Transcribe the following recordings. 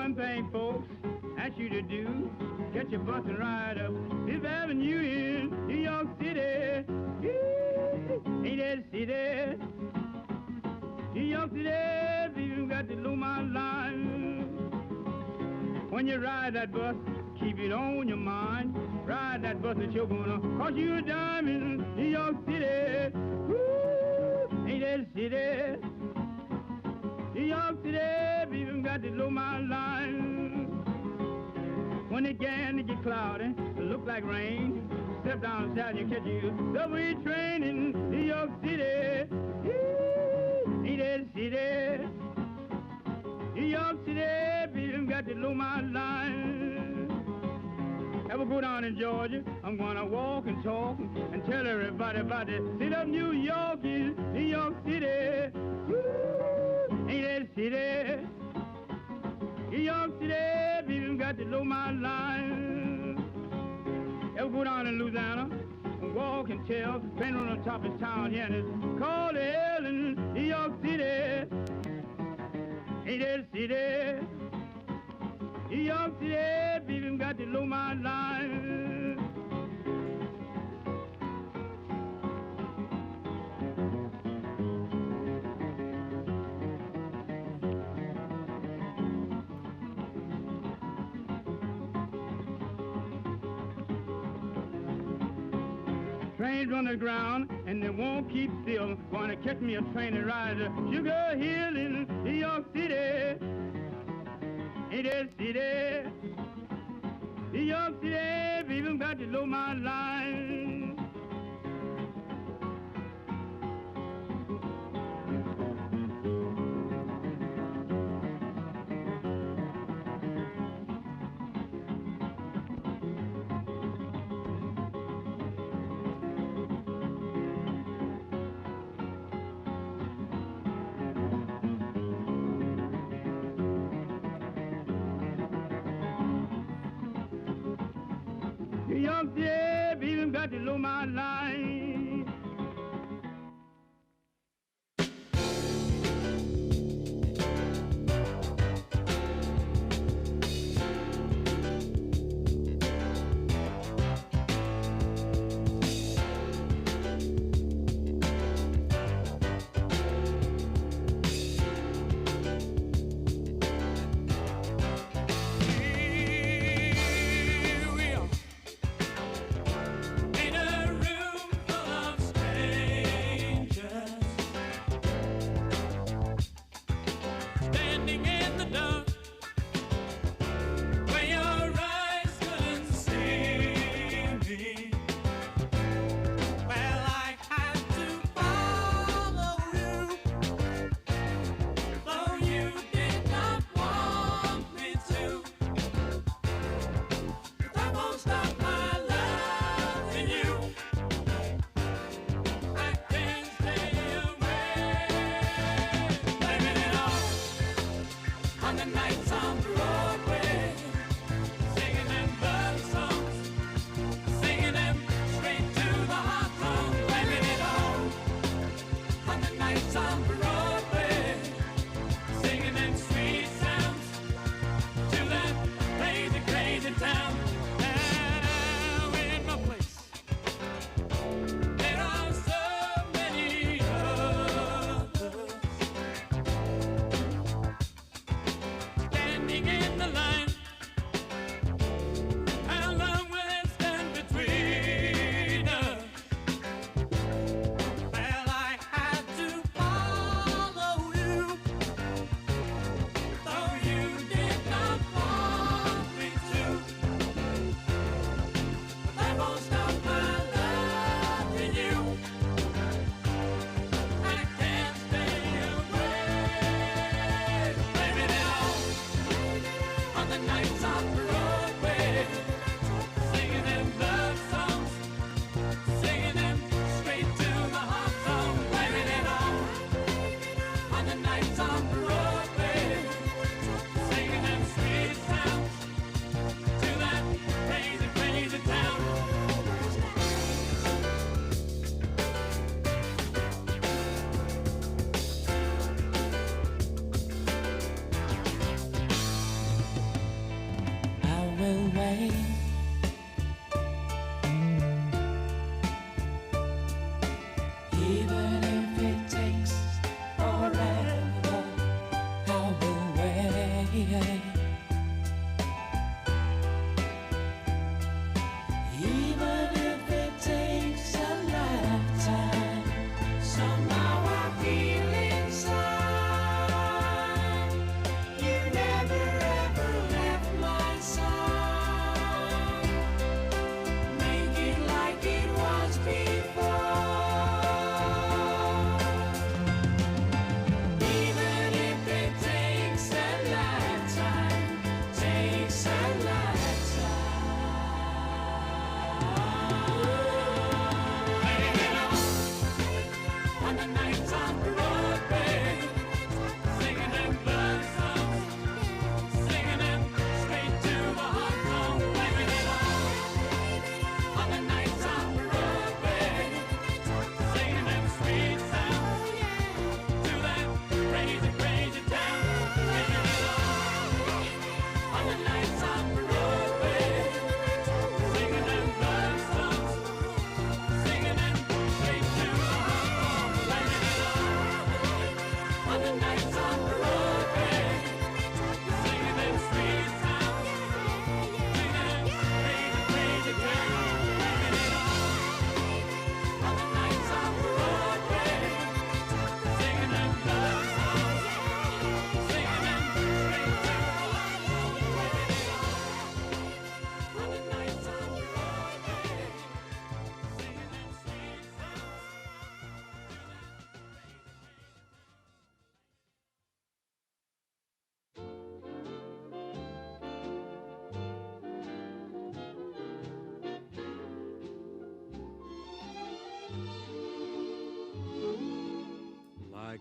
one thing, folks, ask you to do. Get your bus and ride up Fifth Avenue in New York City. Ain't that city? New York City, people got the low mountain line. When you ride that bus, keep it on your mind. Ride that bus that you're gonna cost you a dime in New York City. Ain't that city? New York City, people got the low mountain line. When it began to get cloudy, it look like rain. Step down south, you catch you subway train in New York City. Ain't that city? New York City, people got the low mountain line. Ever go down in Georgia? I'm gonna walk and talk and tell everybody about the city of New York is New York City. Ain't that city? New York City, people got the low mountain line. Ever go down in Louisiana and walk and tell, been on the top of town here, and it's called hell in New York City. Ain't that city? New York City, people got the low mountain line. Trains on the ground and they won't keep still. Gonna catch me a train and ride to Sugar Hill in New York City. Ain't that city? New York City, people got the low mountain line. New York City, people got the low mountain line. Ain't a room full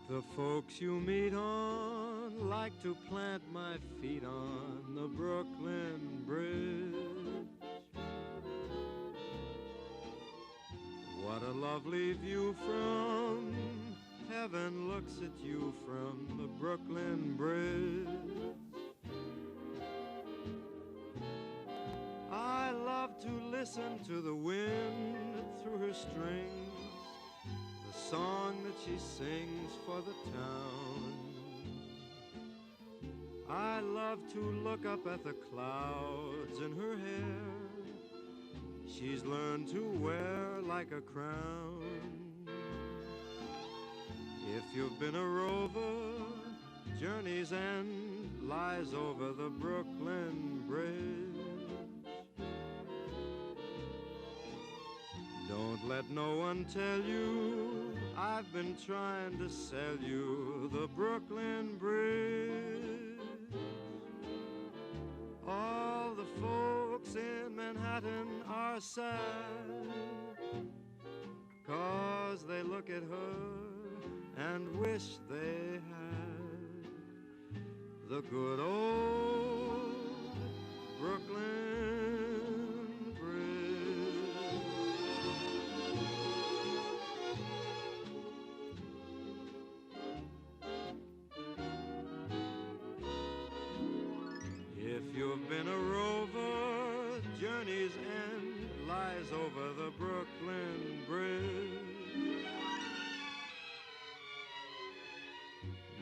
The folks you meet on like to plant my feet on the Brooklyn Bridge. What a lovely view from heaven looks at you from the Brooklyn Bridge. I love to listen to the wind through her strings, the song that she sings for the town. I love to look up at the clouds in her hair. She's learned to wear like a crown. If you've been a rover, journey's end lies over the Brooklyn Bridge. Don't let no one tell you I've been trying to sell you the Brooklyn Bridge. All the folks in Manhattan are sad, 'cause they look at her and wish they had the good old Brooklyn Bridge. If you've been a rover, journey's end lies over the Brooklyn Bridge.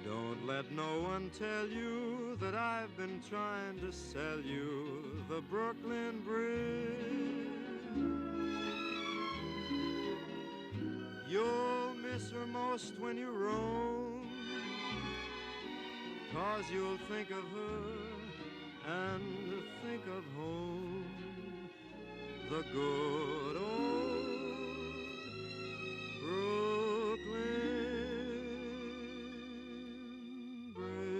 Don't let no one tell you that I've been trying to sell you the Brooklyn Bridge. You'll miss her most when you roam, 'cause you'll think of her and think of home, the good old Brooklyn Bridge.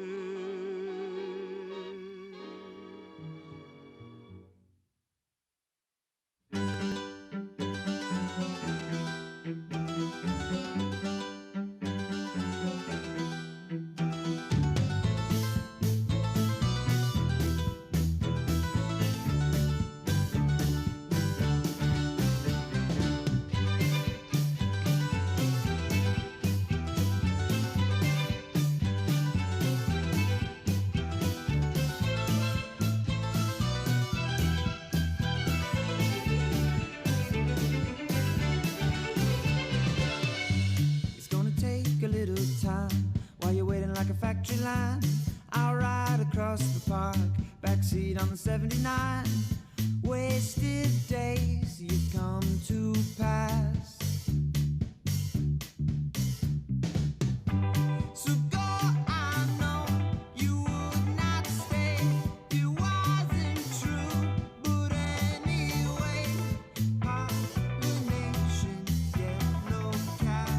Factory line, I'll ride across the park, backseat on the 79. Wasted days you've come to pass. So go, I know you would not stay. It wasn't true, but anyway, pollination get no cash.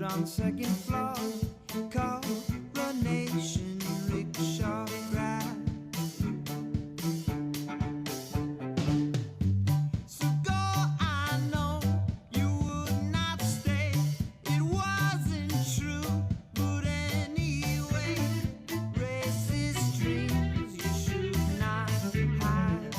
On the second floor, coronation rickshaw ride. So go, I know you would not stay. It wasn't true, but anyway, racist dreams you should not hide.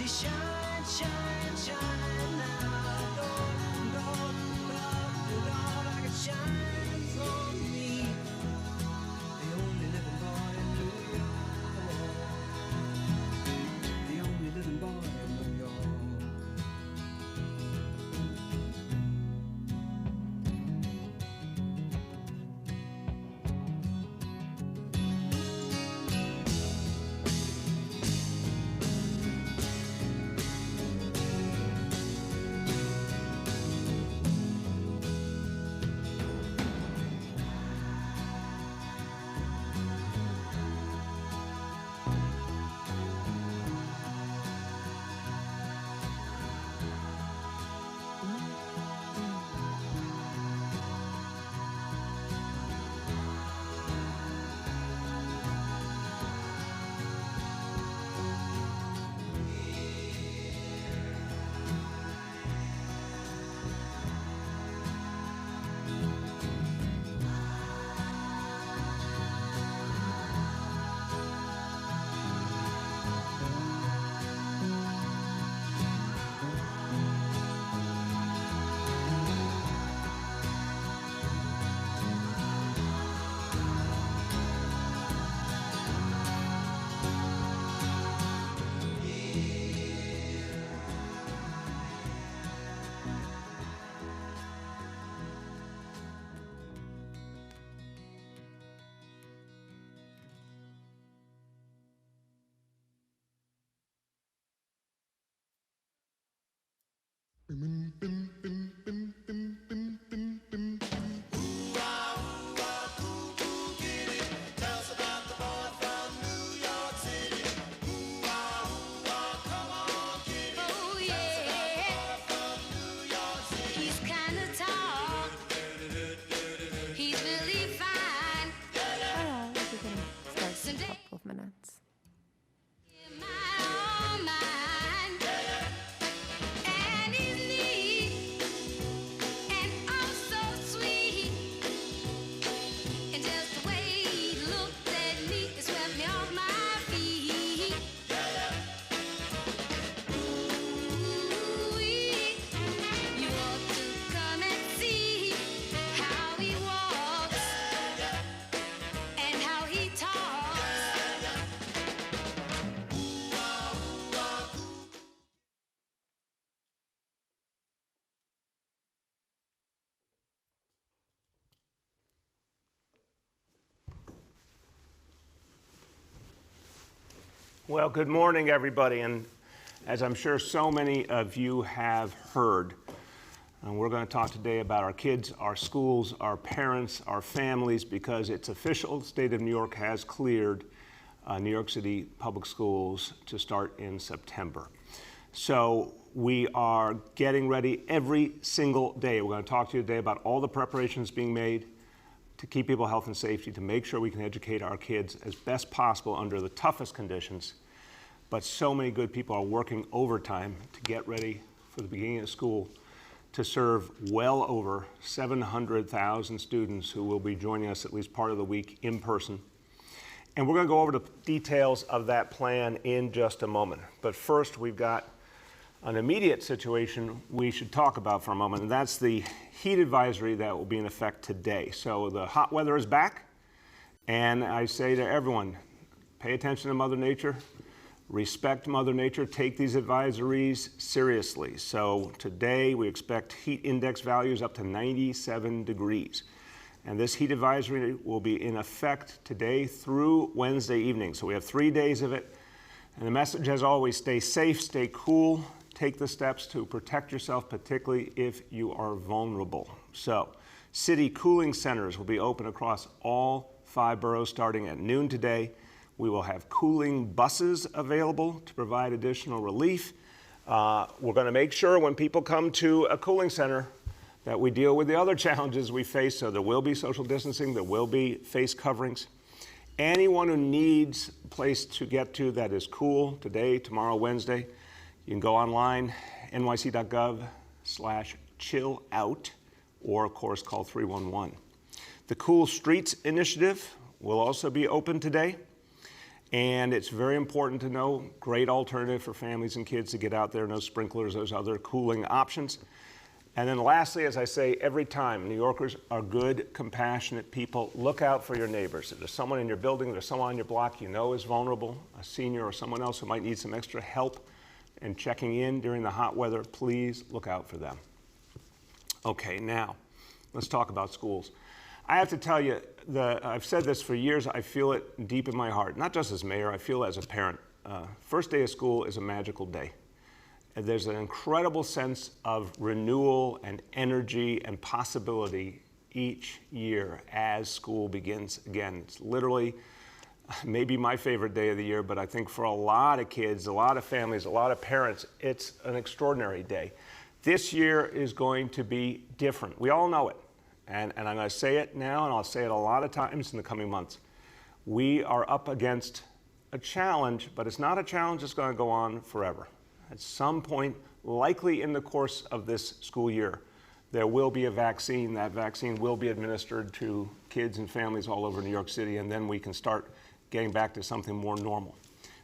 City, shine, shine, shine now. Lord, Lord, Lord, Lord, like it shines on me. The only living boy in New York. The only living boy in New York. Well, good morning, everybody. And as I'm sure so many of you have heard, we're going to talk today about our kids, our schools, our parents, our families, because it's official. The state of New York has cleared New York City public schools to start in September. So we are getting ready every single day. We're going to talk to you today about all the preparations being made to keep people health and safety, to make sure we can educate our kids as best possible under the toughest conditions. But so many good people are working overtime to get ready for the beginning of school to serve well over 700,000 students who will be joining us at least part of the week in person. And we're going to go over the details of that plan in just a moment. But first, we've got an immediate situation we should talk about for a moment, and that's the heat advisory that will be in effect today. So the hot weather is back, and I say to everyone, pay attention to Mother Nature, respect Mother Nature, take these advisories seriously. So today we expect heat index values up to 97 degrees. And this heat advisory will be in effect today through Wednesday evening. So we have 3 days of it. And the message, as always, stay safe, stay cool, take the steps to protect yourself, particularly if you are vulnerable. So city cooling centers will be open across all 5 boroughs starting at noon today. We will have cooling buses available to provide additional relief. We're going to make sure when people come to a cooling center that we deal with the other challenges we face. So there will be social distancing, there will be face coverings. Anyone who needs a place to get to that is cool today, tomorrow, Wednesday, you can go online, nyc.gov/chillout, or of course call 311. The Cool Streets Initiative will also be open today. And it's very important to know, great alternative for families and kids to get out there, no sprinklers, those other cooling options. And then lastly, as I say every time, New Yorkers are good, compassionate people. Look out for your neighbors. If there's someone in your building, there's someone on your block you know is vulnerable, a senior or someone else who might need some extra help and checking in during the hot weather, please look out for them. Okay, now, let's talk about schools. I have to tell you, I've said this for years, I feel it deep in my heart, not just as mayor, I feel it as a parent. First day of school is a magical day. And there's an incredible sense of renewal and energy and possibility each year as school begins again. It's literally maybe my favorite day of the year, but I think for a lot of kids, a lot of families, a lot of parents, it's an extraordinary day. This year is going to be different. We all know it. And I'm going to say it now, and I'll say it a lot of times in the coming months. We are up against a challenge, but it's not a challenge that's going to go on forever. At some point, likely in the course of this school year, there will be a vaccine. That vaccine will be administered to kids and families all over New York City, and then we can start getting back to something more normal.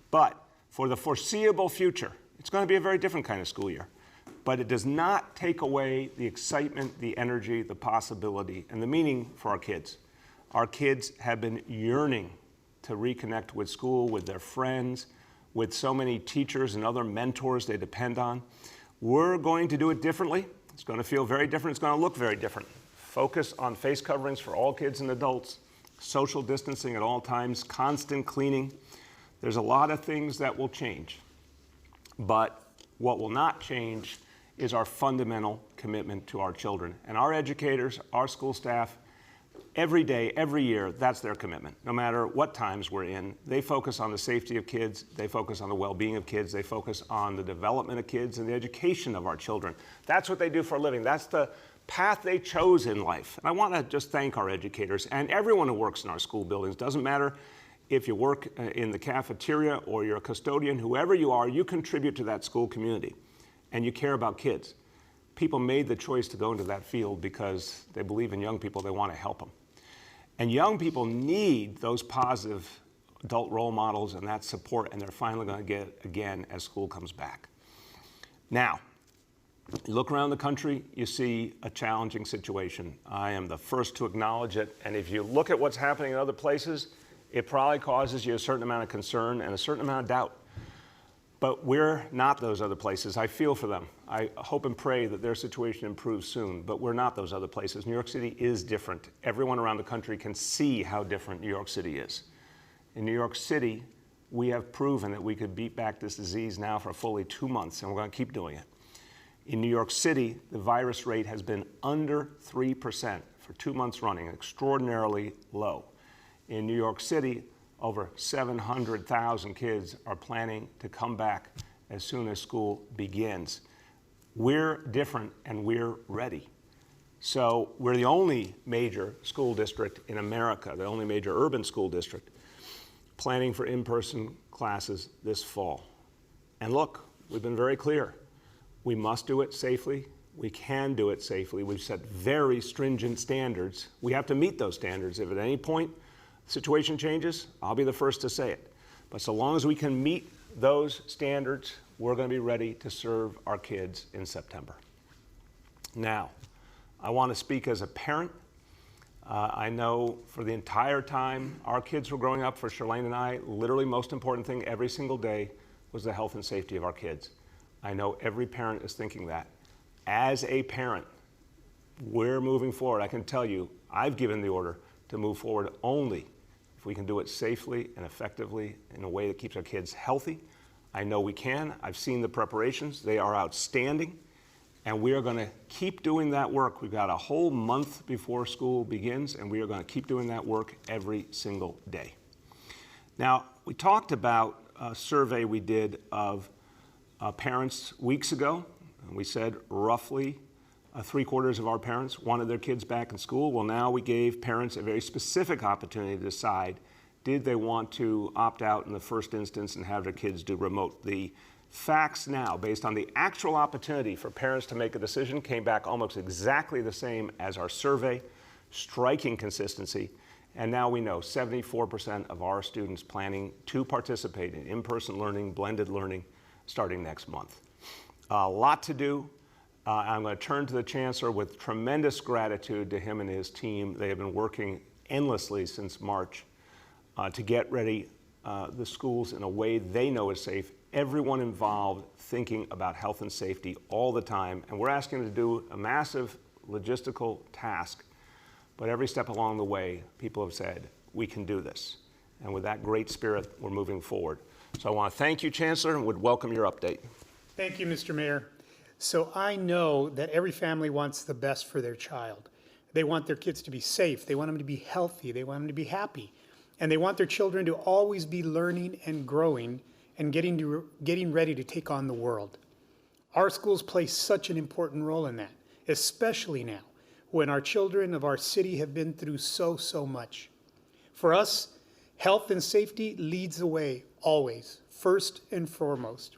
But for the foreseeable future, it's going to be a very different kind of school year. But it does not take away the excitement, the energy, the possibility, and the meaning for our kids. Our kids have been yearning to reconnect with school, with their friends, with so many teachers and other mentors they depend on. We're going to do it differently. It's going to feel very different. It's going to look very different. Focus on face coverings for all kids and adults, social distancing at all times, constant cleaning. There's a lot of things that will change. But what will not change is our fundamental commitment to our children. And our educators, our school staff, every day, every year, that's their commitment. No matter what times we're in, they focus on the safety of kids, they focus on the well-being of kids, they focus on the development of kids and the education of our children. That's what they do for a living. That's the path they chose in life. And I want to just thank our educators and everyone who works in our school buildings. Doesn't matter if you work in the cafeteria or you're a custodian, whoever you are, you contribute to that school community and you care about kids. People made the choice to go into that field because they believe in young people, they want to help them. And young people need those positive adult role models and that support, and they're finally going to get it again as school comes back. Now, you look around the country, you see a challenging situation. I am the first to acknowledge it, and if you look at what's happening in other places, it probably causes you a certain amount of concern and a certain amount of doubt. But we're not those other places. I feel for them. I hope and pray that their situation improves soon, but we're not those other places. New York City is different. Everyone around the country can see how different New York City is. In New York City, we have proven that we could beat back this disease now for fully 2 months, and we're going to keep doing it. In New York City, the virus rate has been under 3% for 2 months running, extraordinarily low. In New York City, over 700,000 kids are planning to come back as soon as school begins. We're different and we're ready. So we're the only major school district in America, the only major urban school district, planning for in-person classes this fall. And look, we've been very clear. We must do it safely. We can do it safely. We've set very stringent standards. We have to meet those standards. If at any point the situation changes, I'll be the first to say it. But so long as we can meet those standards, we're going to be ready to serve our kids in September. Now, I want to speak as a parent. I know for the entire time our kids were growing up, for Charlene and I, literally most important thing every single day was the health and safety of our kids. I know every parent is thinking that. As a parent, we're moving forward. I can tell you, I've given the order to move forward only if we can do it safely and effectively in a way that keeps our kids healthy. I know we can. I've seen the preparations. They are outstanding. And we are going to keep doing that work. We've got a whole month before school begins, and we are going to keep doing that work every single day. Now, we talked about a survey we did of parents weeks ago. And we said roughly 3/4 of our parents wanted their kids back in school. Well, now we gave parents a very specific opportunity to decide, did they want to opt out in the first instance and have their kids do remote? The facts now, based on the actual opportunity for parents to make a decision, came back almost exactly the same as our survey, striking consistency. And now we know 74% of our students planning to participate in in-person learning, blended learning, starting next month. A lot to do. I'm going to turn to the Chancellor with tremendous gratitude to him and his team. They have been working endlessly since March to get ready the schools in a way they know is safe. Everyone involved thinking about health and safety all the time. And we're asking them to do a massive logistical task. But every step along the way, people have said, we can do this. And with that great spirit, we're moving forward. So I want to thank you, Chancellor, and would welcome your update. Thank you, Mr. Mayor. So I know that every family wants the best for their child. They want their kids to be safe. They want them to be healthy. They want them to be happy. And they want their children to always be learning and growing and getting ready to take on the world. Our schools play such an important role in that, especially now, when our children of our city have been through so much. For us, health and safety leads the way, always, first and foremost.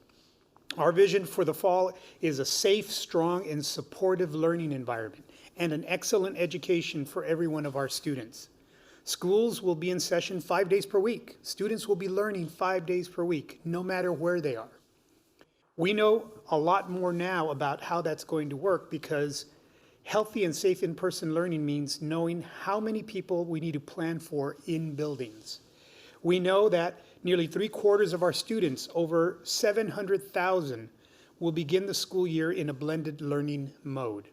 Our vision for the fall is a safe, strong, and supportive learning environment and an excellent education for every one of our students. Schools will be in session 5 days per week. Students will be learning 5 days per week, no matter where they are. We know a lot more now about how that's going to work because healthy and safe in-person learning means knowing how many people we need to plan for in buildings. We know that nearly 3/4 of our students, over 700,000, will begin the school year in a blended learning mode.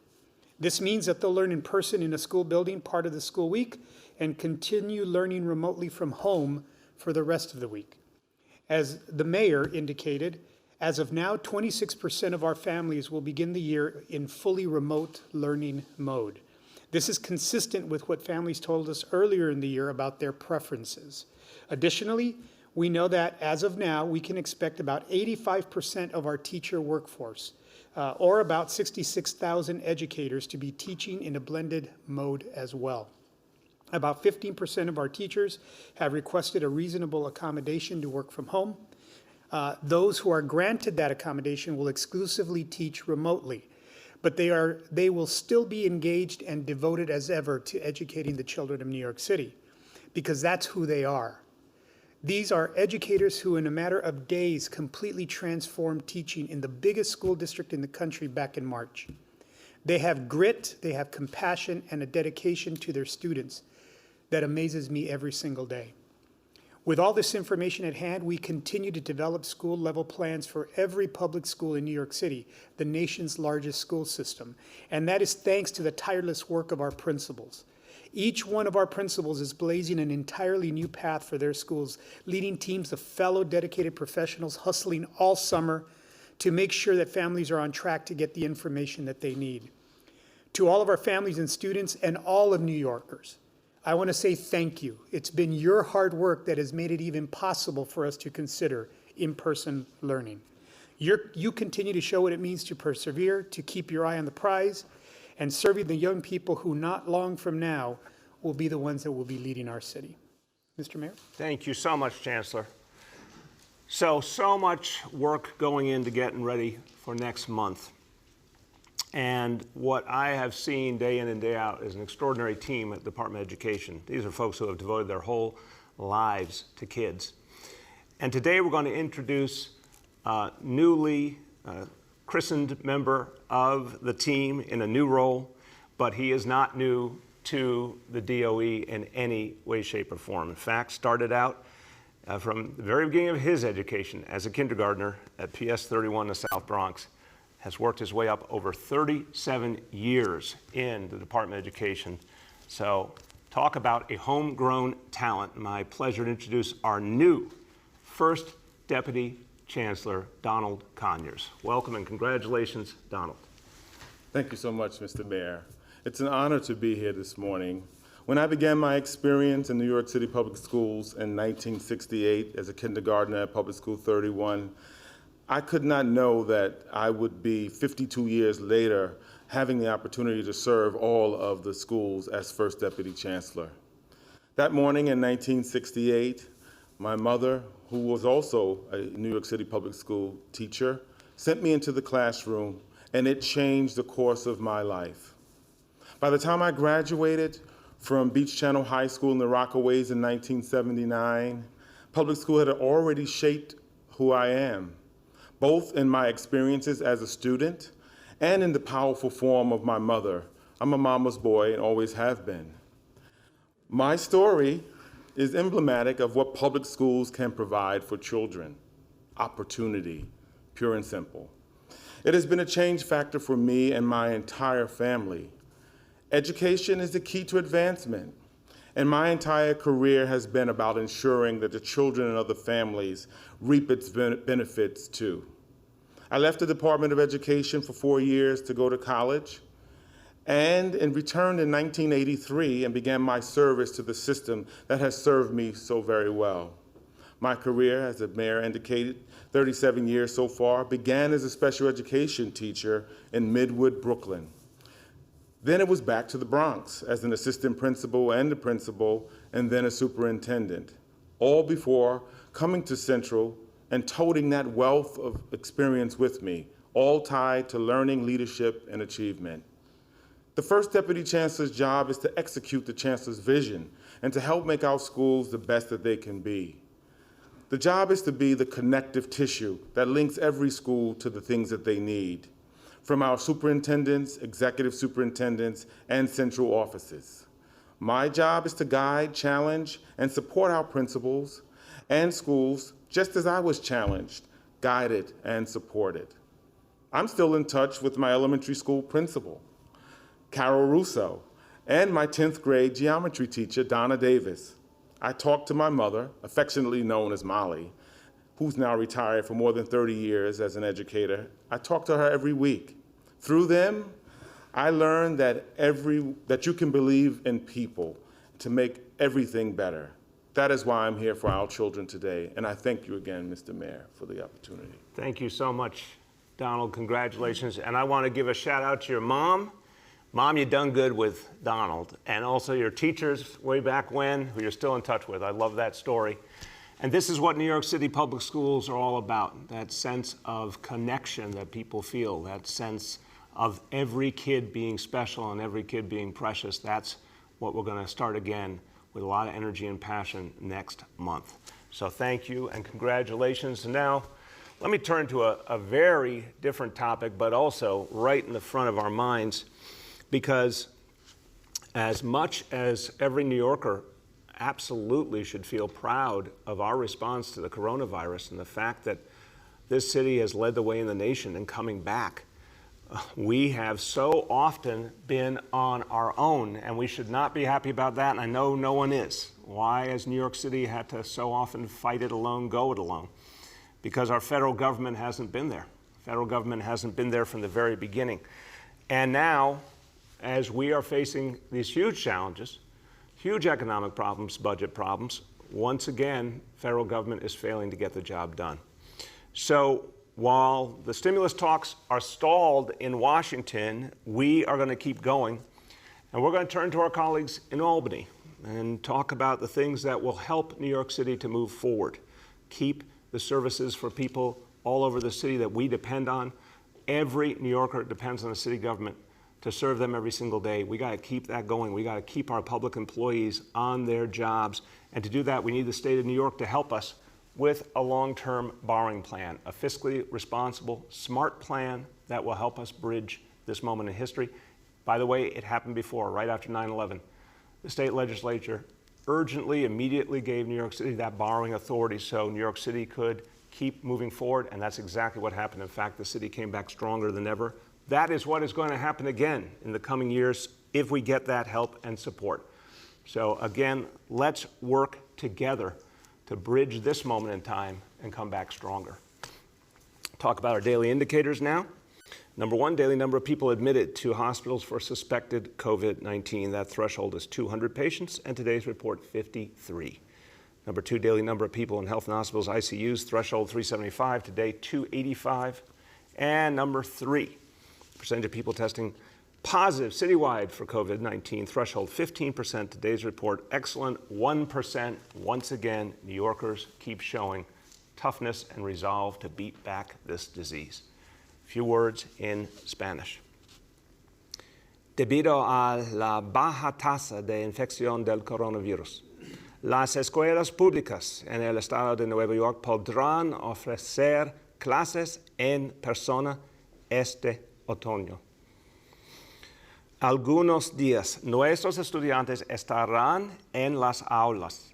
This means that they'll learn in person in a school building part of the school week and continue learning remotely from home for the rest of the week. As the mayor indicated, as of now, 26% of our families will begin the year in fully remote learning mode. This is consistent with what families told us earlier in the year about their preferences. Additionally, we know that as of now, we can expect about 85% of our teacher workforce, or about 66,000 educators, to be teaching in a blended mode as well. About 15% of our teachers have requested a reasonable accommodation to work from home. Those who are granted that accommodation will exclusively teach remotely, but they will still be engaged and devoted as ever to educating the children of New York City, because that's who they are. These are educators who, in a matter of days, completely transformed teaching in the biggest school district in the country back in March. They have grit, they have compassion, and a dedication to their students that amazes me every single day. With all this information at hand, we continue to develop school-level plans for every public school in New York City, the nation's largest school system. And that is thanks to the tireless work of our principals. Each one of our principals is blazing an entirely new path for their schools, leading teams of fellow dedicated professionals hustling all summer to make sure that families are on track to get the information that they need. To all of our families and students and all of New Yorkers, I want to say thank you. It's been your hard work that has made it even possible for us to consider in-person learning. You continue to show what it means to persevere, to keep your eye on the prize, and serving the young people who not long from now will be the ones that will be leading our city. Mr. Mayor? Thank you so much, Chancellor. So much work going into getting ready for next month. And what I have seen day in and day out is an extraordinary team at the Department of Education. These are folks who have devoted their whole lives to kids. And today we're going to introduce a newly christened member of the team in a new role, but he is not new to the DOE in any way, shape, or form. In fact, started out from the very beginning of his education as a kindergartner at PS 31 in the South Bronx, has worked his way up over 37 years in the Department of Education. So talk about a homegrown talent. My pleasure to introduce our new first Deputy Chancellor, Donald Conyers. Welcome and congratulations, Donald. Thank you so much, Mr. Mayor. It's an honor to be here this morning. When I began my experience in New York City Public Schools in 1968 as a kindergartner at Public School 31, I could not know that I would be 52 years later having the opportunity to serve all of the schools as First Deputy Chancellor. That morning in 1968, my mother, who was also a New York City Public School teacher, sent me into the classroom, and it changed the course of my life. By the time I graduated, From Beach Channel High School in the Rockaways in 1979, public school had already shaped who I am, both in my experiences as a student and in the powerful form of my mother. I'm a mama's boy and always have been. My story is emblematic of what public schools can provide for children: opportunity, pure and simple. It has been a change factor for me and my entire family. Education is the key to advancement, and my entire career has been about ensuring that the children and other families reap its benefits too. I left the Department of Education for 4 years to go to college, and returned in 1983 and began my service to the system that has served me so very well. My career, as the mayor indicated, 37 years so far, began as a special education teacher in Midwood, Brooklyn. Then it was back to the Bronx as an assistant principal and a principal, and then a superintendent, all before coming to Central and toting that wealth of experience with me, all tied to learning, leadership, and achievement. The first deputy chancellor's job is to execute the chancellor's vision and to help make our schools the best that they can be. The job is to be the connective tissue that links every school to the things that they need, from our superintendents, executive superintendents, and central offices. My job is to guide, challenge, and support our principals and schools, just as I was challenged, guided, and supported. I'm still in touch with my elementary school principal, Carol Russo, and my 10th grade geometry teacher, Donna Davis. I talked to my mother, affectionately known as Molly, who's now retired for more than 30 years as an educator. I talk to her every week. Through them, I learned that you can believe in people to make everything better. That is why I'm here for our children today, and I thank you again, Mr. Mayor, for the opportunity. Thank you so much, Donald. Congratulations. And I want to give a shout out to your mom. Mom, you done good with Donald, and also your teachers way back when, who you're still in touch with. I love that story. And this is what New York City public schools are all about, that sense of connection that people feel, that sense of every kid being special and every kid being precious. That's what we're going to start again with a lot of energy and passion next month. So thank you and congratulations. And now let me turn to a very different topic, but also right in the front of our minds, because as much as every New Yorker absolutely should feel proud of our response to the coronavirus and the fact that this city has led the way in the nation in coming back, we have so often been on our own, and we should not be happy about that, and I know no one is. Why has New York City had to so often fight it alone, go it alone? Because our federal government hasn't been there. The federal government hasn't been there from the very beginning. And now, as we are facing these huge challenges, huge economic problems, budget problems, once again, federal government is failing to get the job done. So while the stimulus talks are stalled in Washington, we are going to keep going, and we're going to turn to our colleagues in Albany and talk about the things that will help New York City to move forward, keep the services for people all over the city that we depend on. Every New Yorker depends on the city government to serve them every single day. We got to keep that going. We got to keep our public employees on their jobs. And to do that, we need the state of New York to help us with a long-term borrowing plan, a fiscally responsible, smart plan that will help us bridge this moment in history. By the way, it happened before, right after 9/11. The state legislature urgently, immediately gave New York City that borrowing authority so New York City could keep moving forward, and that's exactly what happened. In fact, the city came back stronger than ever. That is what is going to happen again in the coming years if we get that help and support. So again, let's work together to bridge this moment in time and come back stronger. Talk about our daily indicators now. Number one, daily number of people admitted to hospitals for suspected COVID-19. That threshold is 200 patients, and today's report, 53. Number two, daily number of people in health and hospitals, ICUs, threshold 375, today 285. And number three, percentage of people testing positive citywide for COVID-19, threshold 15%, today's report, excellent 1%. Once again, New Yorkers keep showing toughness and resolve to beat back this disease. A few words in Spanish. debido a la baja tasa de infección del coronavirus. Las escuelas públicas en el estado de Nueva York podrán ofrecer clases en persona este otoño. Algunos días nuestros estudiantes estarán en las aulas.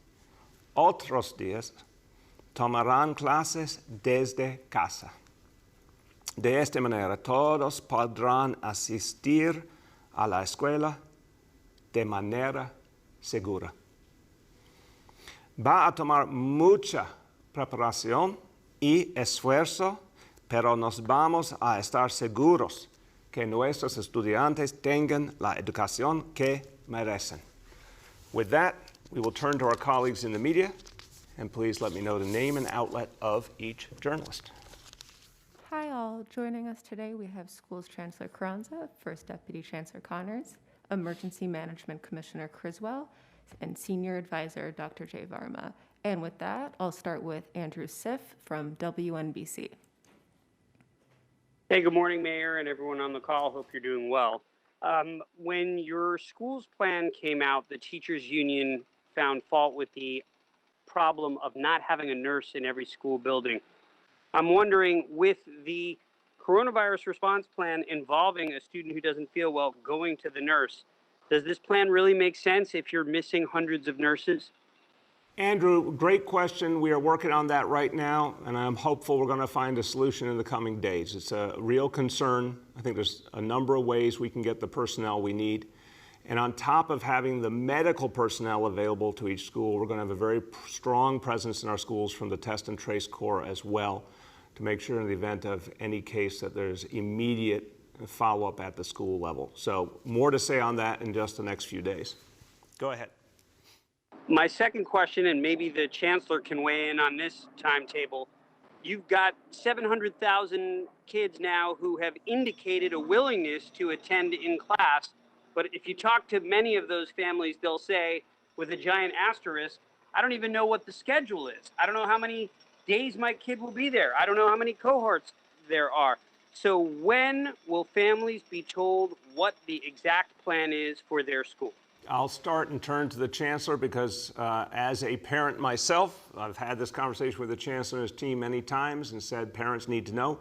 Otros días tomarán clases desde casa. De esta manera, todos podrán asistir a la escuela de manera segura. Va a tomar mucha preparación y esfuerzo, pero nos vamos a estar seguros que nuestros estudiantes tengan la educación que merecen. With that, we will turn to our colleagues in the media, and please let me know the name and outlet of each journalist. Hi all, joining us today we have Schools Chancellor Carranza, First Deputy Chancellor Connors, Emergency Management Commissioner Criswell, and Senior Advisor Dr. Jay Varma. And with that, I'll start with Andrew Siff from WNBC. Hey, good morning, Mayor, and everyone on the call. Hope you're doing well. When your school's plan came out, the teachers union found fault with the problem of not having a nurse in every school building. I'm wondering, with the coronavirus response plan involving a student who doesn't feel well going to the nurse, does this plan really make sense if you're missing hundreds of nurses? Andrew, great question. We are working on that right now, and I'm hopeful we're going to find a solution in the coming days. It's a real concern. I think there's a number of ways we can get the personnel we need. And on top of having the medical personnel available to each school, we're going to have a very strong presence in our schools from the Test and Trace Corps as well, to make sure in the event of any case that there's immediate follow-up at the school level. So more to say on that in just the next few days. Go ahead. My second question, and maybe the chancellor can weigh in on this timetable, you've got 700,000 kids now who have indicated a willingness to attend in class, but if you talk to many of those families, they'll say, with a giant asterisk, I don't even know what the schedule is. I don't know how many days my kid will be there. I don't know how many cohorts there are. So when will families be told what the exact plan is for their school? I'll start and turn to the Chancellor because as a parent myself, I've had this conversation with the Chancellor and his team many times and said parents need to know.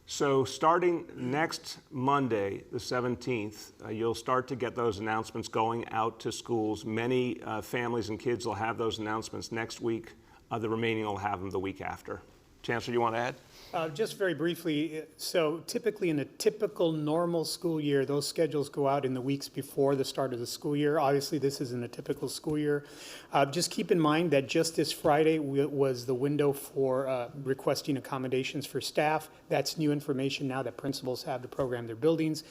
So starting next Monday, the 17th, you'll start to get those announcements going out to schools. Many families and kids will have those announcements next week. The remaining will have them the week after. Chancellor, you want to add? Just very briefly, so typically in a typical normal school year, those schedules go out in the weeks before the start of the school year. Obviously, this isn't a typical school year. Just keep in mind that just this Friday was the window for requesting accommodations for staff. That's new information now that principals have to program their buildings.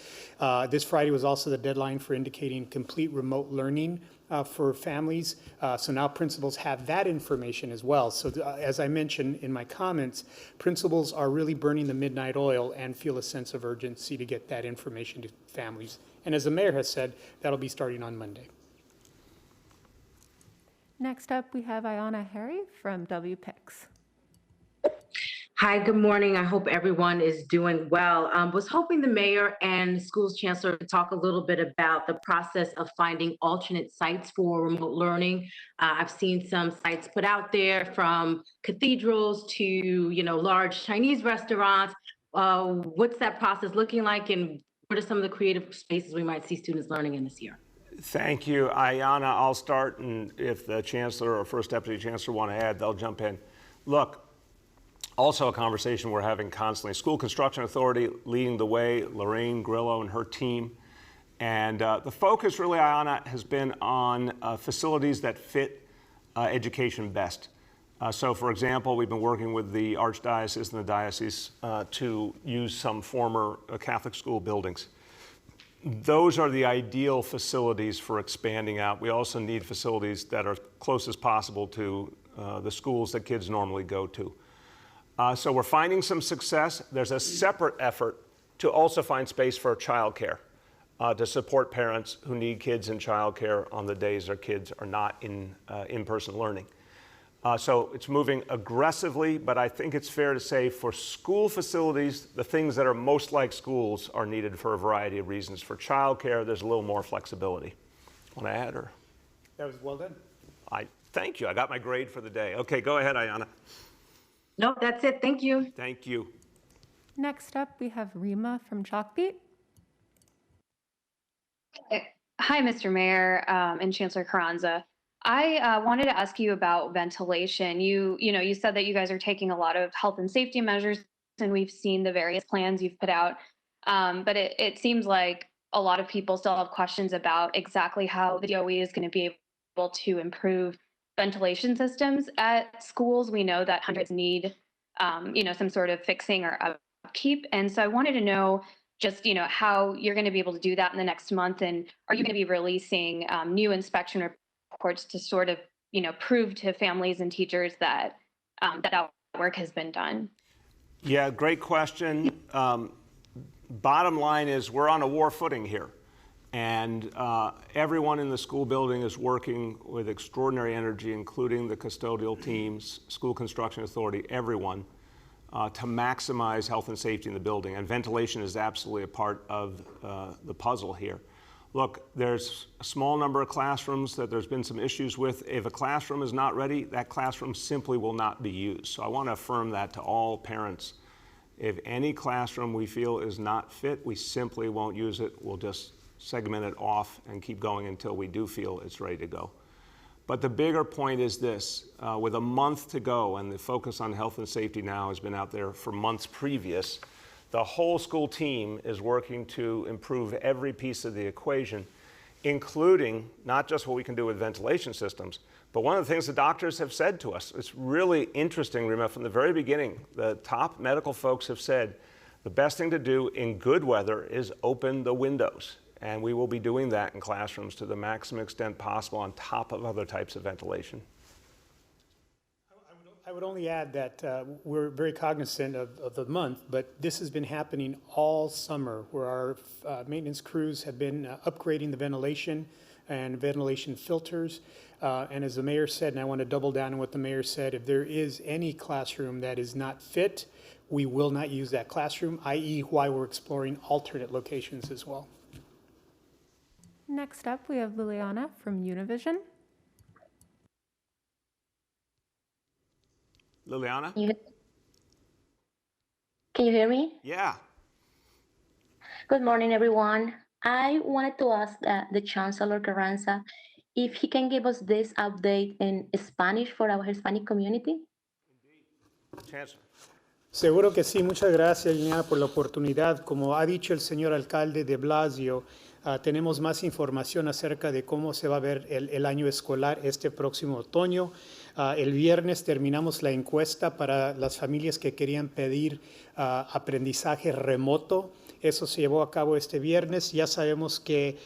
This Friday was also the deadline for indicating complete remote learning for families. So now principals have that information as well. So as I mentioned in my comments, principals are really burning the midnight oil and feel a sense of urgency to get that information to families. And as the mayor has said, that'll be starting on Monday. Next up, we have Ayanna Harry from WPIX. Hi, good morning. I hope everyone is doing well. Was hoping the mayor and schools chancellor could talk a little bit about the process of finding alternate sites for remote learning. I've seen some sites put out there from cathedrals to, large Chinese restaurants. What's that process looking like, and what are some of the creative spaces we might see students learning in this year? Thank you, Ayanna. I'll start, and if the Chancellor or First Deputy Chancellor want to add, they'll jump in. Look, also a conversation we're having constantly. School Construction Authority leading the way, Lorraine Grillo and her team. And the focus really, Ayanna, has been on facilities that fit education best. So for example, we've been working with the Archdiocese and the Diocese to use some former Catholic school buildings. Those are the ideal facilities for expanding out. We also need facilities that are close as possible to the schools that kids normally go to. So we're finding some success. There's a separate effort to also find space for childcare to support parents who need kids in childcare on the days their kids are not in in-person learning. So it's moving aggressively, but I think it's fair to say for school facilities, the things that are most like schools are needed for a variety of reasons. For childcare, there's a little more flexibility. Want to add, or? That was well done. Thank you. I got my grade for the day. Okay, go ahead, Ayana. No, that's it. Thank you. Thank you. Next up, we have Rima from Chalkbeat. Hi, Mr. Mayor and Chancellor Carranza. I wanted to ask you about ventilation. You said that you guys are taking a lot of health and safety measures, and we've seen the various plans you've put out. But it seems like a lot of people still have questions about exactly how the DOE is going to be able to improve ventilation systems at schools. We know that hundreds need, some sort of fixing or upkeep. And so I wanted to know just, how you're going to be able to do that in the next month. And are you going to be releasing new inspection reports to sort of, prove to families and teachers that that work has been done? Yeah, great question. Bottom line is we're on a war footing here. And everyone in the school building is working with extraordinary energy, including the custodial teams, school construction authority, everyone, to maximize health and safety in the building. And ventilation is absolutely a part of the puzzle here. Look, there's a small number of classrooms that there's been some issues with. If a classroom is not ready, that classroom simply will not be used. So I want to affirm that to all parents. If any classroom we feel is not fit, we simply won't use it. We'll just segment it off and keep going until we do feel it's ready to go. But the bigger point is this, with a month to go, and the focus on health and safety now has been out there for months previous, the whole school team is working to improve every piece of the equation, including not just what we can do with ventilation systems, but one of the things the doctors have said to us, it's really interesting, Rima, from the very beginning, the top medical folks have said, the best thing to do in good weather is open the windows. And we will be doing that in classrooms to the maximum extent possible on top of other types of ventilation. I would only add that we're very cognizant of the month, but this has been happening all summer where our maintenance crews have been upgrading the ventilation and ventilation filters. And as the mayor said, and I want to double down on what the mayor said, if there is any classroom that is not fit, we will not use that classroom, i.e. why we're exploring alternate locations as well. Next up, we have Liliana from Univision. Liliana? Can you hear me? Yeah. Good morning, everyone. I wanted to ask the Chancellor Carranza if he can give us this update in Spanish for our Hispanic community. Chancellor. Seguro que sí. Muchas gracias, Liliana, por la oportunidad. Como ha dicho el señor alcalde de Blasio, tenemos más información acerca de cómo se va a ver el año escolar este próximo otoño. El viernes terminamos la encuesta para las familias que querían pedir aprendizaje remoto. Eso se llevó a cabo este viernes. Ya sabemos que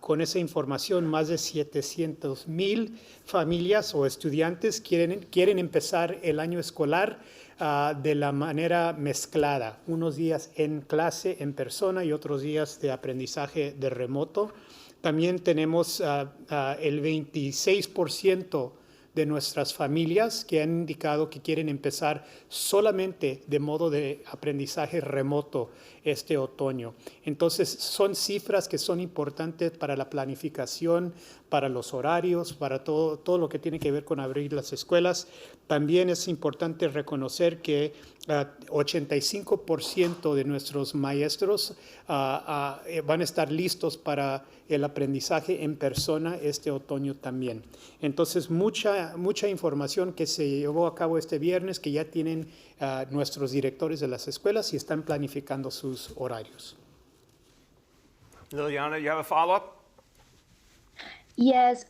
con esa información más de 700,000 familias o estudiantes quieren empezar el año escolar de la manera mezclada, unos días en clase, en persona, y otros días de aprendizaje de remoto. También tenemos el 26% de nuestras familias que han indicado que quieren empezar solamente de modo de aprendizaje remoto este otoño. Entonces, son cifras que son importantes para la planificación, para los horarios, para todo lo que tiene que ver con abrir las escuelas. También es importante reconocer que 85% de nuestros maestros van a estar listos para el aprendizaje en persona este otoño también. Entonces, mucha información que se llevó a cabo este viernes que ya tienen nuestros directores de las escuelas y están planificando sus horarios. Liliana, you have a follow-up? Yes,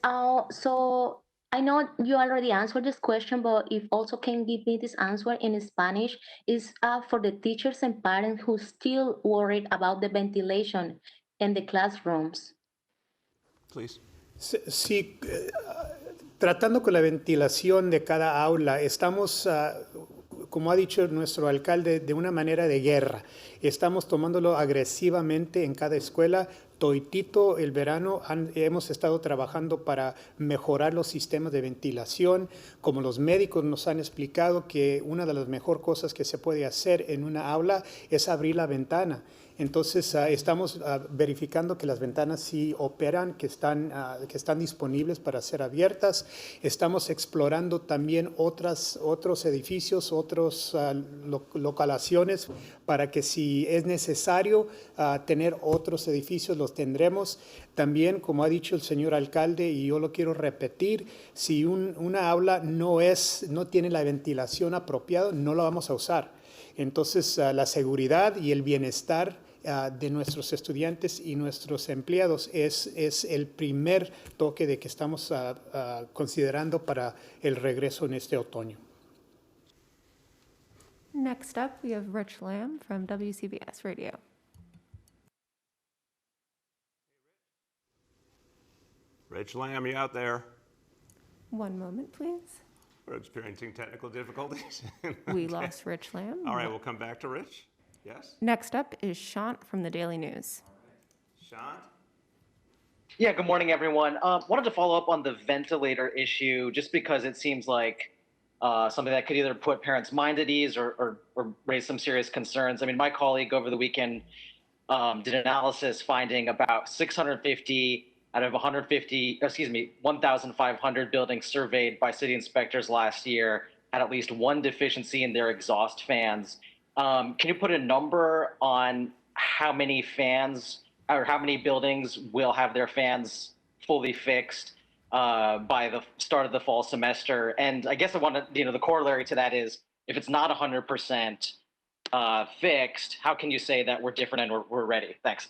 so I know you already answered this question, but if also can give me this answer in Spanish, is for the teachers and parents who still worried about the ventilation in the classrooms. Please. Sí, tratando con la ventilación de cada aula, estamos, como ha dicho nuestro alcalde, de una manera de guerra. Estamos tomándolo agresivamente en cada escuela. Toitito el verano hemos estado trabajando para mejorar los sistemas de ventilación. Como los médicos nos han explicado que una de las mejores cosas que se puede hacer en una aula es abrir la ventana. Entonces, estamos verificando que las ventanas sí operan, que están disponibles para ser abiertas. Estamos explorando también otros edificios, otras localaciones, para que si es necesario tener otros edificios, los tendremos. También, como ha dicho el señor alcalde, y yo lo quiero repetir, si una aula no tiene la ventilación apropiada, no la vamos a usar. Entonces, la seguridad y el bienestar de nuestros estudiantes y nuestros empleados es el primer toque de que estamos considerando para el regreso en este otoño. Next up, we have Rich Lamb from WCBS Radio. Rich Lamb, you out there? One moment, please. We're experiencing technical difficulties. We lost Rich Lamb. All right, we'll come back to Rich. Yes? Next up is Shant from the Daily News. Shant? Yeah, good morning, everyone. Wanted to follow up on the ventilator issue, just because it seems like something that could either put parents' mind at ease or raise some serious concerns. I mean, my colleague over the weekend did an analysis finding about 650 out of 1,500 buildings surveyed by city inspectors last year had at least one deficiency in their exhaust fans. Can you put a number on how many fans or how many buildings will have their fans fully fixed by the start of the fall semester? And I guess I want to, the corollary to that is, if it's not 100% fixed, how can you say that we're different and we're ready? Thanks.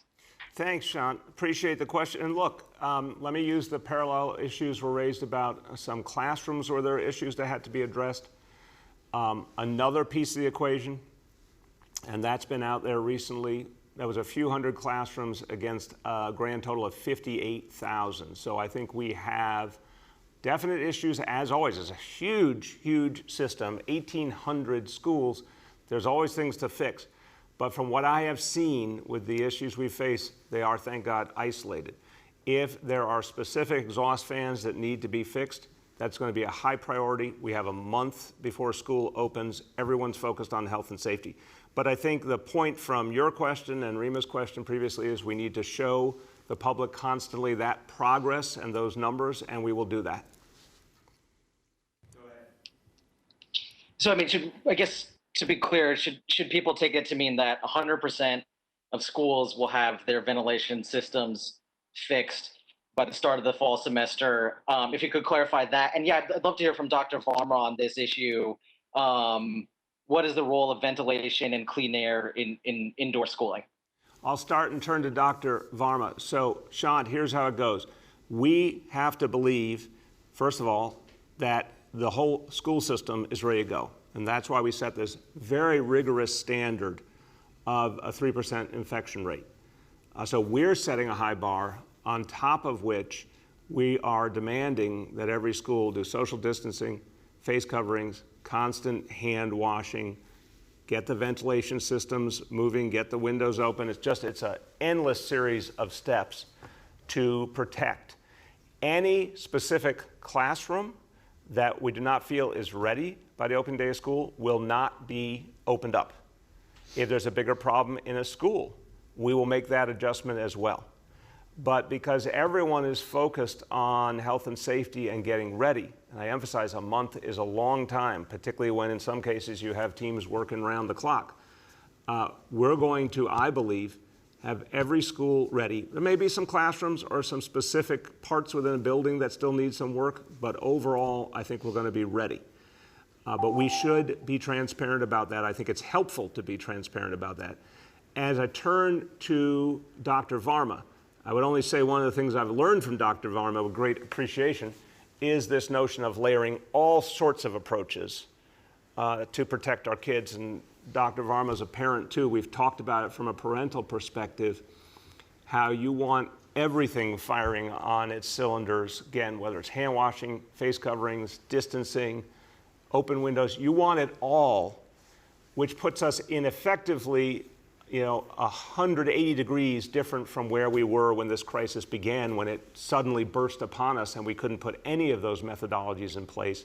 Thanks, Sean. Appreciate the question. And look, let me use the parallel issues were raised about some classrooms where there are issues that had to be addressed. Another piece of the equation, and that's been out there recently, there was a few hundred classrooms against a grand total of 58,000. So I think we have definite issues, as always. It's a huge, huge system, 1,800 schools. There's always things to fix. But from what I have seen with the issues we face, they are, thank God, isolated. If there are specific exhaust fans that need to be fixed, that's going to be a high priority. We have a month before school opens. Everyone's focused on health and safety. But I think the point from your question and Rima's question previously is we need to show the public constantly that progress and those numbers, and we will do that. Go ahead. So, I mean, I guess to be clear, should people take it to mean that 100% of schools will have their ventilation systems fixed by the start of the fall semester? If you could clarify that. And yeah, I'd love to hear from Dr. Varma on this issue. What is the role of ventilation and clean air in indoor schooling? I'll start and turn to Dr. Varma. So, Sean, here's how it goes. We have to believe, first of all, that the whole school system is ready to go. And that's why we set this very rigorous standard of a 3% infection rate. So we're setting a high bar, on top of which we are demanding that every school do social distancing, face coverings, constant hand washing, get the ventilation systems moving, get the windows open. It's an endless series of steps to protect. Any specific classroom that we do not feel is ready by the opening day of school will not be opened up. If there's a bigger problem in a school, we will make that adjustment as well. But because everyone is focused on health and safety and getting ready, and I emphasize a month is a long time, particularly when in some cases you have teams working around the clock. We're going to, I believe, have every school ready. There may be some classrooms or some specific parts within a building that still need some work, but overall, I think we're going to be ready. But we should be transparent about that. I think it's helpful to be transparent about that. As I turn to Dr. Varma, I would only say one of the things I've learned from Dr. Varma with great appreciation is this notion of layering all sorts of approaches to protect our kids. And Dr. Varma is a parent too. We've talked about it from a parental perspective, how you want everything firing on its cylinders, again, whether it's hand washing, face coverings, distancing, open windows, you want it all, which puts us in effectively 180 degrees different from where we were when this crisis began, when it suddenly burst upon us and we couldn't put any of those methodologies in place.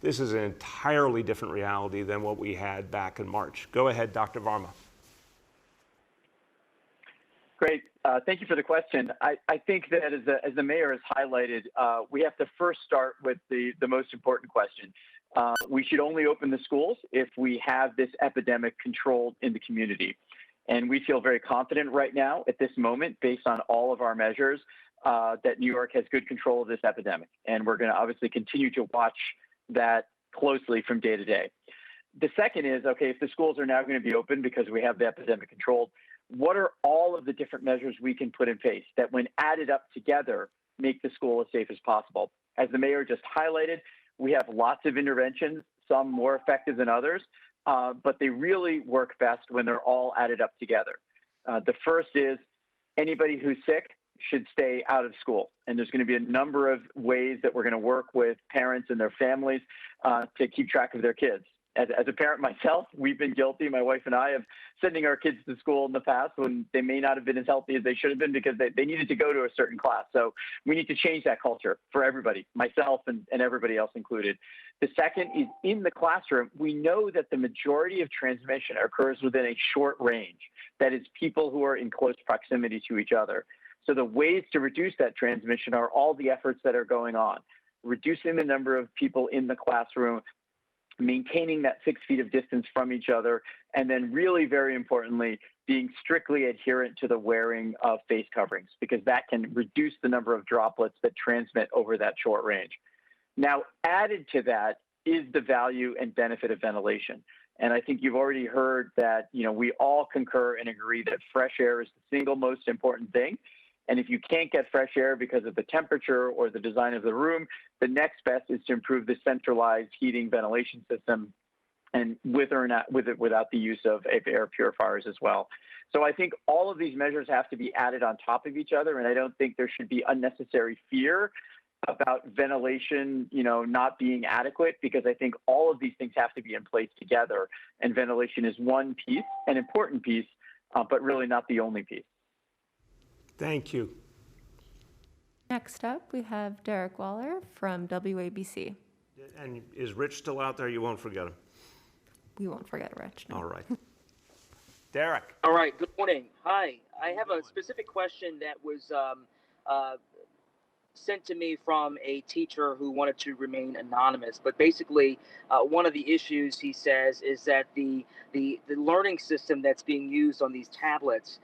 This is an entirely different reality than what we had back in March. Go ahead, Dr. Varma. Great. Thank you for the question. I think that as the mayor has highlighted, we have to first start with the most important question. We should only open the schools if we have this epidemic controlled in the community. And we feel very confident right now at this moment, based on all of our measures, that New York has good control of this epidemic. And we're going to obviously continue to watch that closely from day to day. The second is, okay, if the schools are now going to be open because we have the epidemic controlled, what are all of the different measures we can put in place that, when added up together, make the school as safe as possible? As the mayor just highlighted, we have lots of interventions, some more effective than others, but they really work best when they're all added up together. The first is anybody who's sick should stay out of school. And there's going to be a number of ways that we're going to work with parents and their families to keep track of their kids. As a parent myself, we've been guilty, my wife and I, of sending our kids to school in the past when they may not have been as healthy as they should have been because they needed to go to a certain class. So we need to change that culture for everybody, myself and everybody else included. The second is, in the classroom, we know that the majority of transmission occurs within a short range. That is, people who are in close proximity to each other. So the ways to reduce that transmission are all the efforts that are going on. Reducing the number of people in the classroom, maintaining that 6 feet of distance from each other, and then really, very importantly, being strictly adherent to the wearing of face coverings, because that can reduce the number of droplets that transmit over that short range. Now, added to that is the value and benefit of ventilation. And I think you've already heard that, we all concur and agree that fresh air is the single most important thing. And if you can't get fresh air because of the temperature or the design of the room, the next best is to improve the centralized heating ventilation system, and without the use of air purifiers as well. So I think all of these measures have to be added on top of each other, and I don't think there should be unnecessary fear about ventilation, not being adequate, because I think all of these things have to be in place together, and ventilation is one piece, an important piece, but really not the only piece. Thank you. Next up, we have Derek Waller from WABC. And is Rich still out there? You won't forget him. We won't forget Rich. No. All right. Derek. All right. Good morning. Hi. I have a specific question that was sent to me from a teacher who wanted to remain anonymous. But basically, one of the issues, he says, is that the learning system that's being used on these tablets,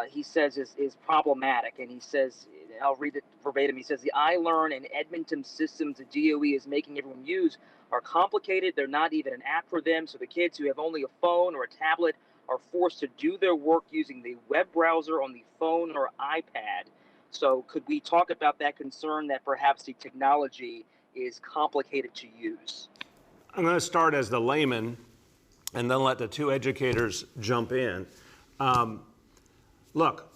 he says is problematic. And he says, I'll read it verbatim. He says, the iLearn and Edmonton systems the DOE is making everyone use are complicated. They're not even an app for them. So the kids who have only a phone or a tablet are forced to do their work using the web browser on the phone or iPad. So could we talk about that concern that perhaps the technology is complicated to use? I'm going to start as the layman and then let the two educators jump in. Look,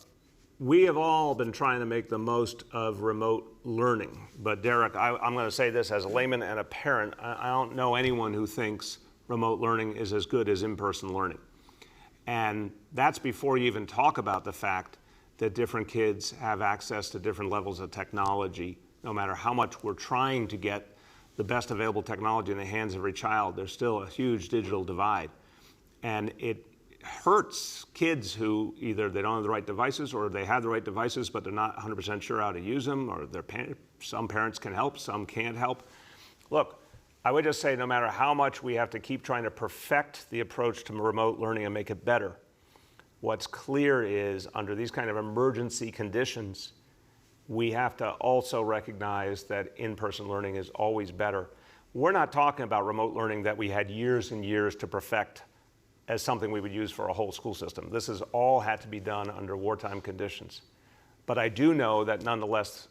we have all been trying to make the most of remote learning. But Derek, I'm going to say this as a layman and a parent. I don't know anyone who thinks remote learning is as good as in-person learning. And that's before you even talk about the fact that different kids have access to different levels of technology. No matter how much we're trying to get the best available technology in the hands of every child, there's still a huge digital divide. And it hurts kids who either they don't have the right devices, or they have the right devices but they're not 100% sure how to use them, or some parents can help, some can't help. Look, I would just say no matter how much we have to keep trying to perfect the approach to remote learning and make it better, what's clear is under these kind of emergency conditions, we have to also recognize that in-person learning is always better. We're not talking about remote learning that we had years and years to perfect as something we would use for a whole school system. This has all had to be done under wartime conditions. But I do know that nonetheless,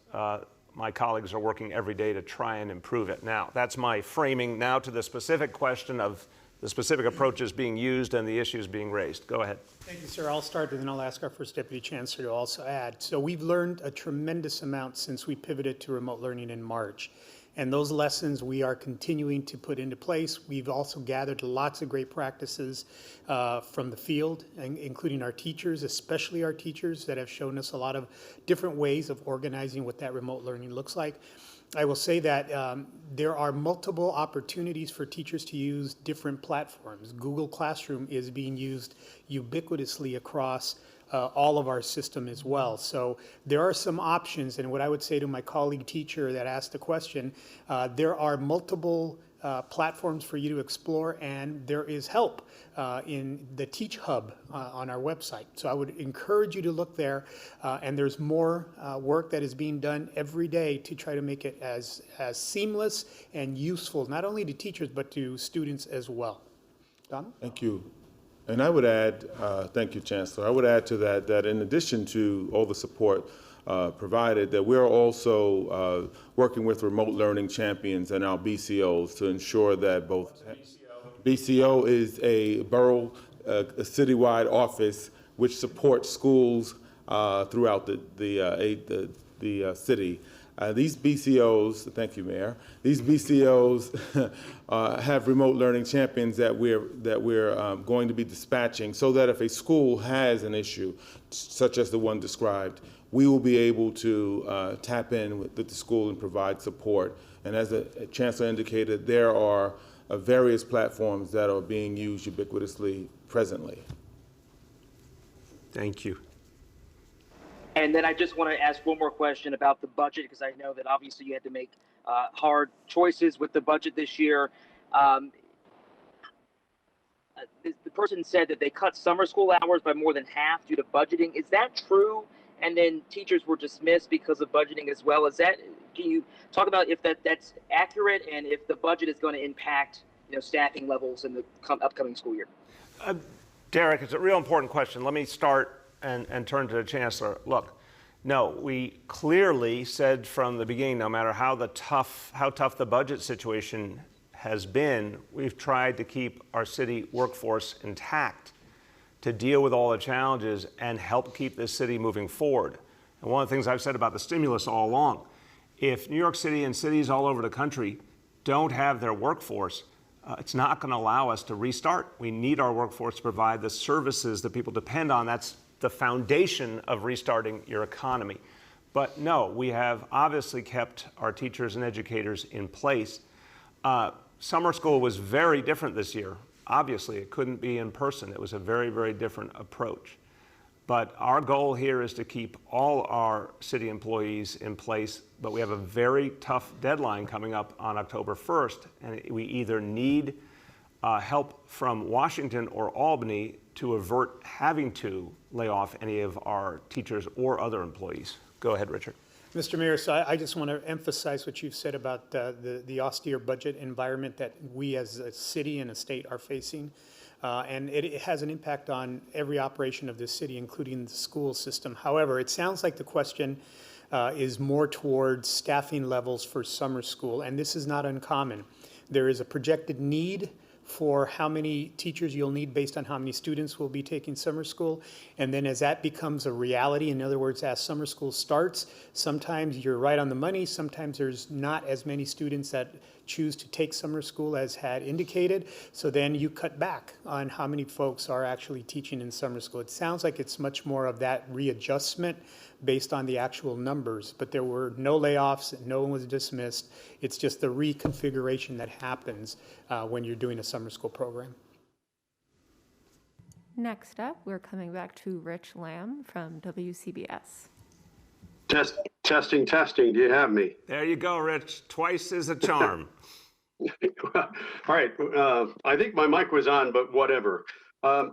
my colleagues are working every day to try and improve it. Now, that's my framing. Now to the specific question of the specific approaches being used and the issues being raised. Go ahead. Thank you, sir. I'll start, and then I'll ask our First Deputy Chancellor to also add. So we've learned a tremendous amount since we pivoted to remote learning in March. And those lessons we are continuing to put into place. We've also gathered lots of great practices from the field, including our teachers, especially our teachers that have shown us a lot of different ways of organizing what that remote learning looks like. I will say that there are multiple opportunities for teachers to use different platforms. Google Classroom is being used ubiquitously across all of our system as well. So there are some options, and what I would say to my colleague teacher that asked the question, there are multiple platforms for you to explore, and there is help in the Teach Hub on our website. So I would encourage you to look there, and there's more work that is being done every day to try to make it as seamless and useful, not only to teachers, but to students as well. Donald? Thank you. And I would add, thank you, Chancellor. I would add to that that in addition to all the support provided, that we're also working with remote learning champions and our BCOs to ensure that both BCO is a borough, a citywide office which supports schools throughout the city. These BCOs, thank you, Mayor. These BCOs have remote learning champions that we're going to be dispatching, so that if a school has an issue, such as the one described, we will be able to tap in with the school and provide support. And as the Chancellor indicated, there are various platforms that are being used ubiquitously presently. Thank you. And then I just want to ask one more question about the budget, because I know that obviously you had to make hard choices with the budget this year. The person said that they cut summer school hours by more than half due to budgeting. Is that true? And then teachers were dismissed because of budgeting as well. Is that? Can you talk about if that's accurate, and if the budget is going to impact staffing levels in the upcoming school year? Derek, it's a real important question. Let me start and turn to the Chancellor. Look, no, we clearly said from the beginning, no matter how tough the budget situation has been, we've tried to keep our city workforce intact to deal with all the challenges and help keep this city moving forward. And one of the things I've said about the stimulus all along, if New York City and cities all over the country don't have their workforce, it's not going to allow us to restart. We need our workforce to provide the services that people depend on. That's the foundation of restarting your economy. But no, we have obviously kept our teachers and educators in place. Summer school was very different this year. Obviously, it couldn't be in person. It was a very, very different approach. But our goal here is to keep all our city employees in place, but we have a very tough deadline coming up on October 1st, and we either need help from Washington or Albany to avert having to lay off any of our teachers or other employees. Go ahead, Richard. Mr. Mayor, so I just want to emphasize what you've said about the austere budget environment that we as a city and a state are facing. And it has an impact on every operation of this city, including the school system. However, it sounds like the question is more towards staffing levels for summer school, and this is not uncommon. There is a projected need for how many teachers you'll need based on how many students will be taking summer school. And then as that becomes a reality, in other words, as summer school starts, sometimes you're right on the money, sometimes there's not as many students that choose to take summer school as had indicated. So then you cut back on how many folks are actually teaching in summer school. It sounds like it's much more of that readjustment based on the actual numbers, but there were no layoffs, no one was dismissed. It's just the reconfiguration that happens when you're doing a summer school program. Next up, we're coming back to Rich Lamb from WCBS. Testing. Do you have me? There you go, Rich. Twice is a charm. All right. I think my mic was on, but whatever.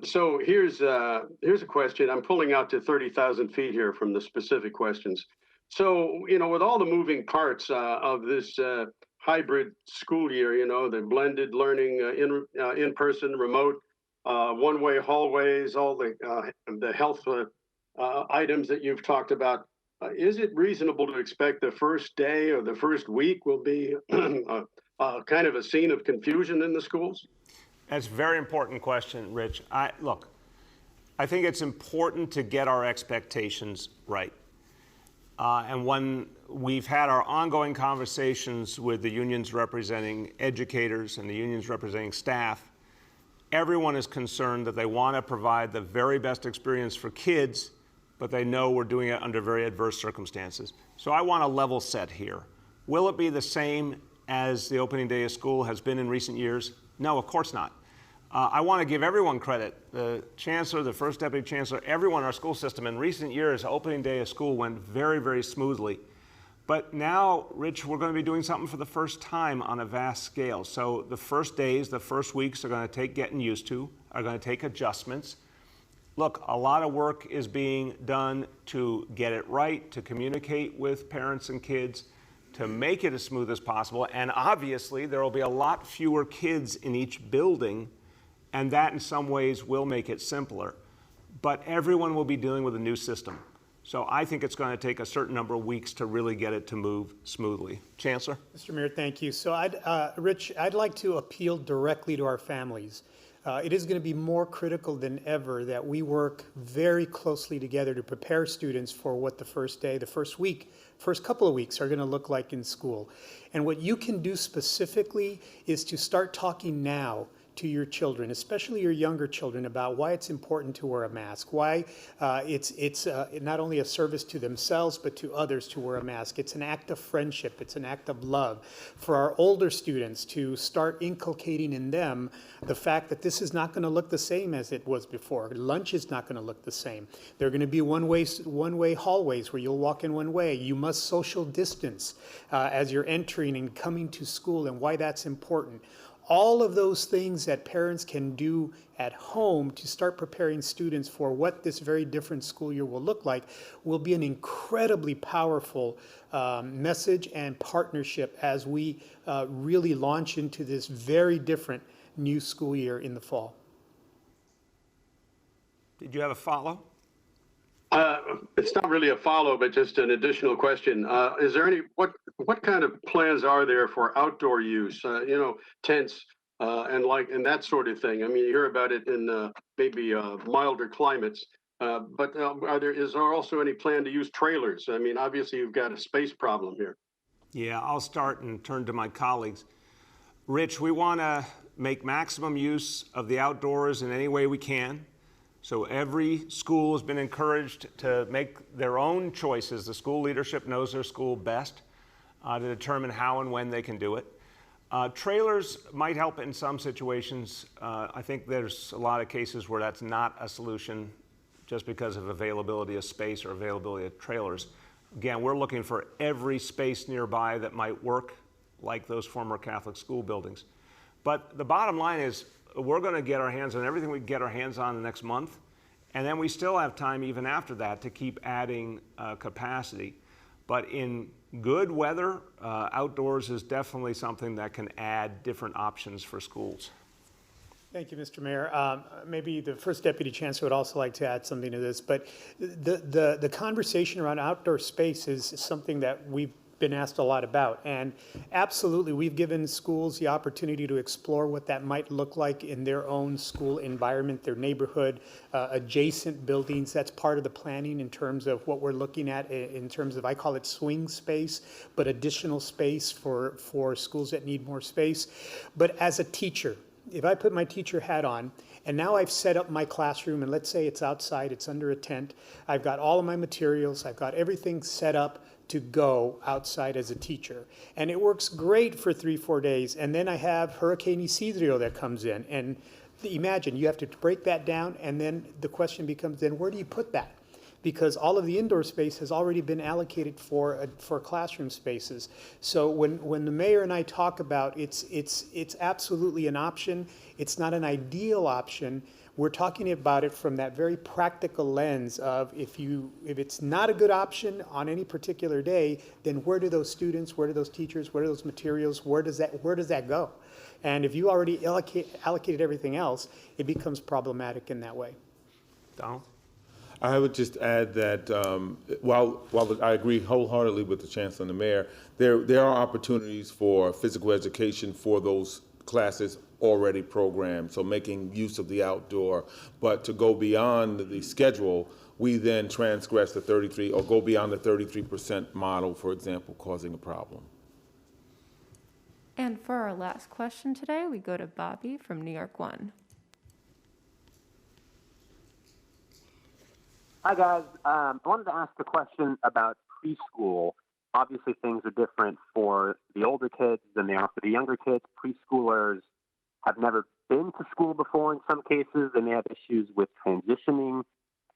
So here's a question. I'm pulling out to 30,000 feet here from the specific questions. So, with all the moving parts of this hybrid school year, the blended learning, in-person, remote, one-way hallways, all the health items that you've talked about, is it reasonable to expect the first day or the first week will be kind of a scene of confusion in the schools? That's a very important question, Rich. Look, I think it's important to get our expectations right. And when we've had our ongoing conversations with the unions representing educators and the unions representing staff, everyone is concerned that they want to provide the very best experience for kids, but they know we're doing it under very adverse circumstances. So I want to level set here. Will it be the same as the opening day of school has been in recent years? No, of course not. I want to give everyone credit. The chancellor, the first deputy chancellor, everyone in our school system. In recent years, opening day of school went very, very smoothly. But now, Rich, we're going to be doing something for the first time on a vast scale. So the first days, the first weeks are going to take getting used to, are going to take adjustments. Look, a lot of work is being done to get it right, to communicate with parents and kids, to make it as smooth as possible. And obviously, there will be a lot fewer kids in each building, and that in some ways will make it simpler. But everyone will be dealing with a new system. So I think it's going to take a certain number of weeks to really get it to move smoothly. Chancellor? Mr. Mayor, thank you. So Rich, I'd like to appeal directly to our families. It is going to be more critical than ever that we work very closely together to prepare students for what the first day, the first week, first couple of weeks are going to look like in school. And what you can do specifically is to start talking now to your children, especially your younger children, about why it's important to wear a mask, why it's not only a service to themselves, but to others to wear a mask. It's an act of friendship. It's an act of love. For our older students to start inculcating in them the fact that this is not going to look the same as it was before. Lunch is not going to look the same. There are going to be one-way hallways where you'll walk in one way. You must social distance as you're entering and coming to school, and why that's important. All of those things that parents can do at home to start preparing students for what this very different school year will look like will be an incredibly powerful message and partnership as we really launch into this very different new school year in the fall. Did you have a follow? It's not really a follow, but just an additional question. Is there what kind of plans are there for outdoor use? Tents and that sort of thing. I mean, you hear about it in maybe milder climates. But is there also any plan to use trailers? I mean, obviously you've got a space problem here. Yeah, I'll start and turn to my colleagues. Rich, we want to make maximum use of the outdoors in any way we can. So every school has been encouraged to make their own choices. The school leadership knows their school best to determine how and when they can do it. Trailers might help in some situations. I think there's a lot of cases where that's not a solution just because of availability of space or availability of trailers. Again, we're looking for every space nearby that might work, like those former Catholic school buildings. But the bottom line is, we're going to get our hands on everything we can get our hands on the next month, and then we still have time even after that to keep adding capacity. But in good weather, outdoors is definitely something that can add different options for schools. Thank you, Mr. Mayor. Maybe the first deputy chancellor would also like to add something to this, but the conversation around outdoor space is something that we've been asked a lot about. And absolutely, we've given schools the opportunity to explore what that might look like in their own school environment, their neighborhood, adjacent buildings. That's part of the planning in terms of what we're looking at in terms of, I call it swing space, but additional space for schools that need more space. But as a teacher, if I put my teacher hat on, and now I've set up my classroom, and let's say it's outside, it's under a tent, I've got all of my materials, I've got everything set up to go outside as a teacher. And it works great for 3-4 days. And then I have Hurricane Isidro that comes in. And imagine, you have to break that down, and then the question becomes, then where do you put that? Because all of the indoor space has already been allocated for classroom spaces. So when the mayor and I talk about it's absolutely an option, it's not an ideal option. We're talking about it from that very practical lens of if it's not a good option on any particular day, then where do those students, where do those teachers, where do those materials, where does that go? And if you already allocated everything else, it becomes problematic in that way. Donald? I would just add that while I agree wholeheartedly with the chancellor and the mayor, there are opportunities for physical education for those classes already programmed, so making use of the outdoor. But to go beyond the schedule, we then transgress the 33 or go beyond the 33% model, for example, causing a problem. And for our last question today, we go to Bobby from New York One. Hi, guys. I wanted to ask a question about preschool. Obviously, things are different for the older kids than they are for the younger kids. Preschoolers have never been to school before in some cases, and they have issues with transitioning.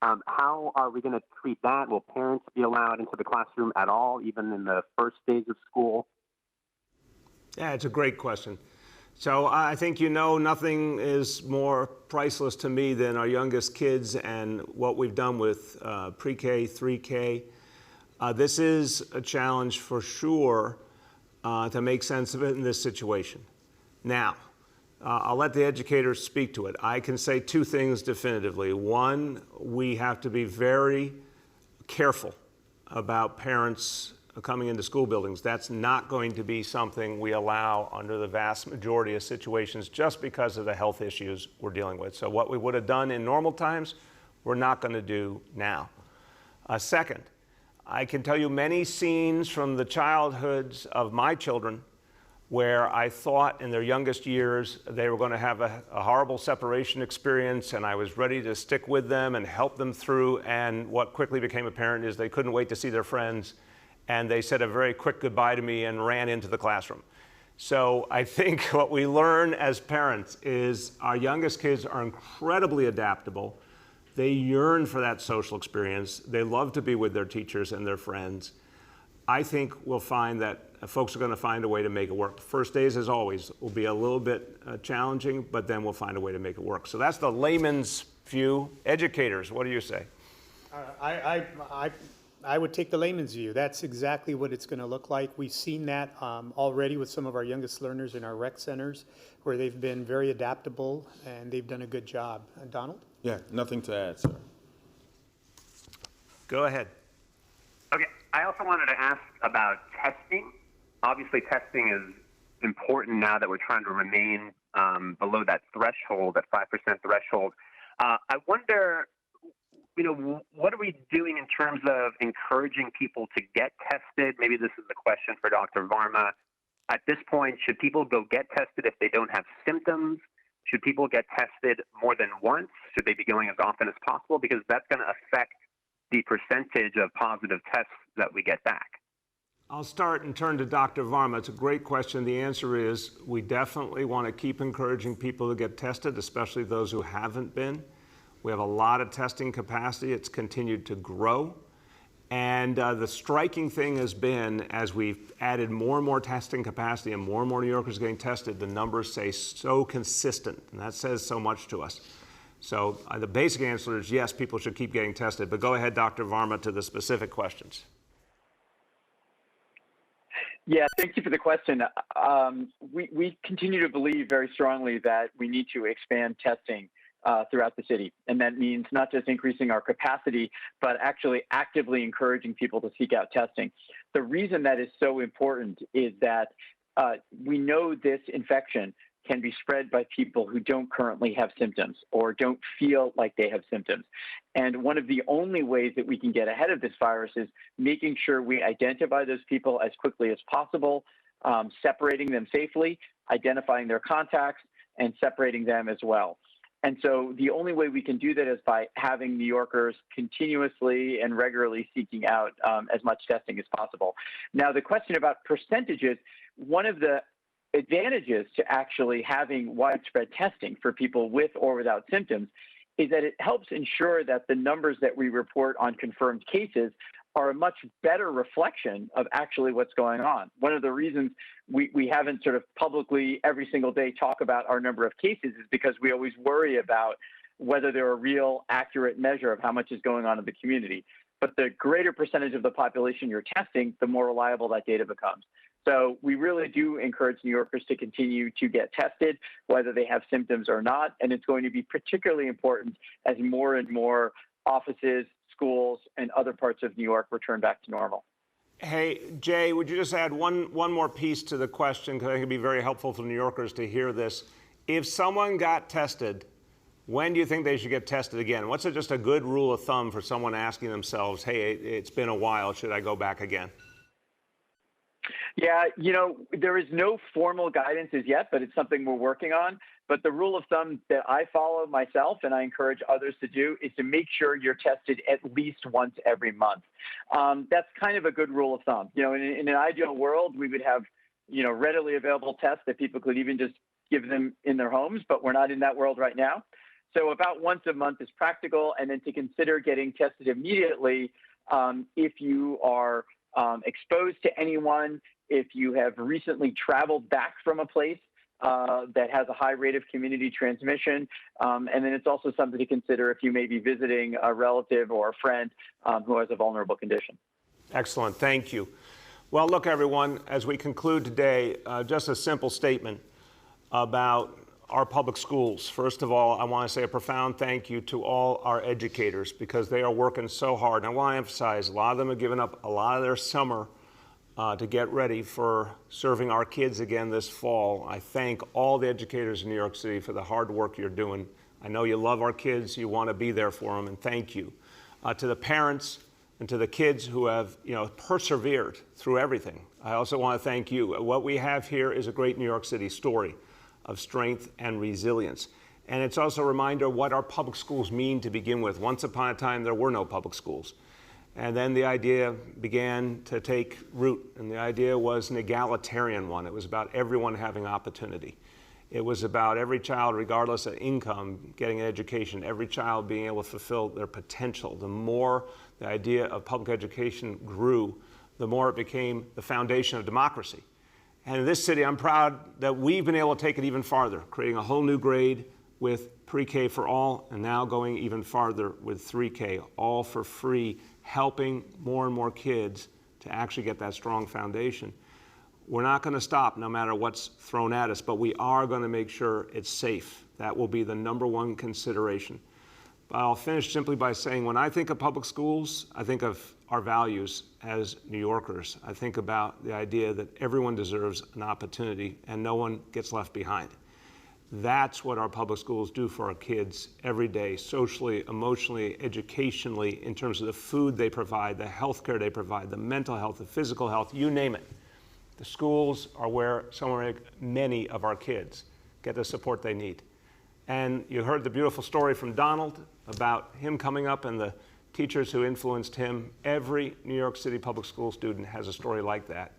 How are we going to treat that? Will parents be allowed into the classroom at all, even in the first days of school? Yeah, it's a great question. So I think nothing is more priceless to me than our youngest kids and what we've done with pre-K, 3K. This is a challenge for sure to make sense of it in this situation. Now, I'll let the educators speak to it. I can say two things definitively. One, we have to be very careful about parents coming into school buildings. That's not going to be something we allow under the vast majority of situations just because of the health issues we're dealing with. So what we would have done in normal times, we're not going to do now. Second, I can tell you many scenes from the childhoods of my children where I thought in their youngest years they were going to have a horrible separation experience, and I was ready to stick with them and help them through, and what quickly became apparent is they couldn't wait to see their friends, and they said a very quick goodbye to me and ran into the classroom. So I think what we learn as parents is our youngest kids are incredibly adaptable. They yearn for that social experience. They love to be with their teachers and their friends. I think we'll find that folks are going to find a way to make it work. First days, as always, will be a little bit challenging, but then we'll find a way to make it work. So that's the layman's view. Educators, what do you say? I would take the layman's view. That's exactly what it's going to look like. We've seen that already with some of our youngest learners in our rec centers, where they've been very adaptable and they've done a good job. Donald? Yeah, nothing to add, sir. Go ahead. Okay, I also wanted to ask about testing. Obviously, testing is important now that we're trying to remain below that threshold, that 5% threshold. I wonder, what are we doing in terms of encouraging people to get tested? Maybe this is the question for Dr. Varma. At this point, should people go get tested if they don't have symptoms? Should people get tested more than once? Should they be going as often as possible? Because that's going to affect the percentage of positive tests that we get back. I'll start and turn to Dr. Varma. It's a great question. The answer is we definitely want to keep encouraging people to get tested, especially those who haven't been. We have a lot of testing capacity. It's continued to grow. And the striking thing has been, as we've added more and more testing capacity and more New Yorkers getting tested, the numbers stay so consistent, and that says so much to us. So the basic answer is yes, people should keep getting tested. But go ahead, Dr. Varma, to the specific questions. Yeah, thank you for the question. We continue to believe very strongly that we need to expand testing throughout the city. And that means not just increasing our capacity, but actually actively encouraging people to seek out testing. The reason that is so important is that we know this infection can be spread by people who don't currently have symptoms or don't feel like they have symptoms. And one of the only ways that we can get ahead of this virus is making sure we identify those people as quickly as possible, separating them safely, identifying their contacts, and separating them as well. And so the only way we can do that is by having New Yorkers continuously and regularly seeking out as much testing as possible. Now, the question about percentages, one of the advantages to actually having widespread testing for people with or without symptoms is that it helps ensure that the numbers that we report on confirmed cases are a much better reflection of actually what's going on. One of the reasons we haven't sort of publicly every single day talk about our number of cases is because we always worry about whether they're a real accurate measure of how much is going on in the community. But the greater percentage of the population you're testing, the more reliable that data becomes. So we really do encourage New Yorkers to continue to get tested, whether they have symptoms or not. And it's going to be particularly important as more and more offices, schools, and other parts of New York return back to normal. Hey, Jay, would you just add one more piece to the question, because I think it'd be very helpful for New Yorkers to hear this. If someone got tested when do you think they should get tested again? What's just a good rule of thumb for someone asking themselves, hey, it's been a while, should I go back again? Yeah, there is no formal guidance as yet, but it's something we're working on. But the rule of thumb that I follow myself and I encourage others to do is to make sure you're tested at least once every month. That's kind of a good rule of thumb. In an ideal world, we would have, readily available tests that people could even just give them in their homes, but we're not in that world right now. So about once a month is practical, and then to consider getting tested immediately if you are exposed to anyone, if you have recently traveled back from a place that has a high rate of community transmission. And then it's also something to consider if you may be visiting a relative or a friend who has a vulnerable condition. Excellent, thank you. Well, look, everyone, as we conclude today, just a simple statement about our public schools. First of all, I want to say a profound thank you to all our educators because they are working so hard. And I want to emphasize, a lot of them have given up a lot of their summer to get ready for serving our kids again this fall. I thank all the educators in New York City for the hard work you're doing. I know you love our kids, you want to be there for them, and thank you. To the parents and to the kids who have persevered through everything, I also want to thank you. What we have here is a great New York City story of strength and resilience. And it's also a reminder of what our public schools mean to begin with. Once upon a time, there were no public schools. And then the idea began to take root, and the idea was an egalitarian one. It was about everyone having opportunity. It was about every child, regardless of income, getting an education, every child being able to fulfill their potential. The more the idea of public education grew, the more it became the foundation of democracy. And in this city, I'm proud that we've been able to take it even farther, creating a whole new grade with pre-K for all, and now going even farther with 3K, all for free, helping more and more kids to actually get that strong foundation. We're not going to stop no matter what's thrown at us, but we are going to make sure it's safe. That will be the number one consideration. But I'll finish simply by saying, when I think of public schools, I think of our values as New Yorkers. I think about the idea that everyone deserves an opportunity and no one gets left behind. That's what our public schools do for our kids every day, socially, emotionally, educationally, in terms of the food they provide, the health care they provide, the mental health, the physical health, you name it. The schools are where many of our kids get the support they need. And you heard the beautiful story from Donald about him coming up and the teachers who influenced him. Every New York City public school student has a story like that,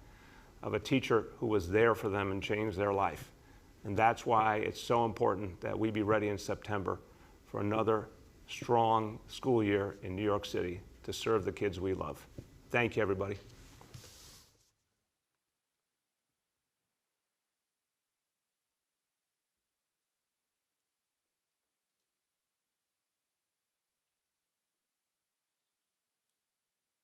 of a teacher who was there for them and changed their life. And that's why it's so important that we be ready in September for another strong school year in New York City to serve the kids we love. Thank you, everybody.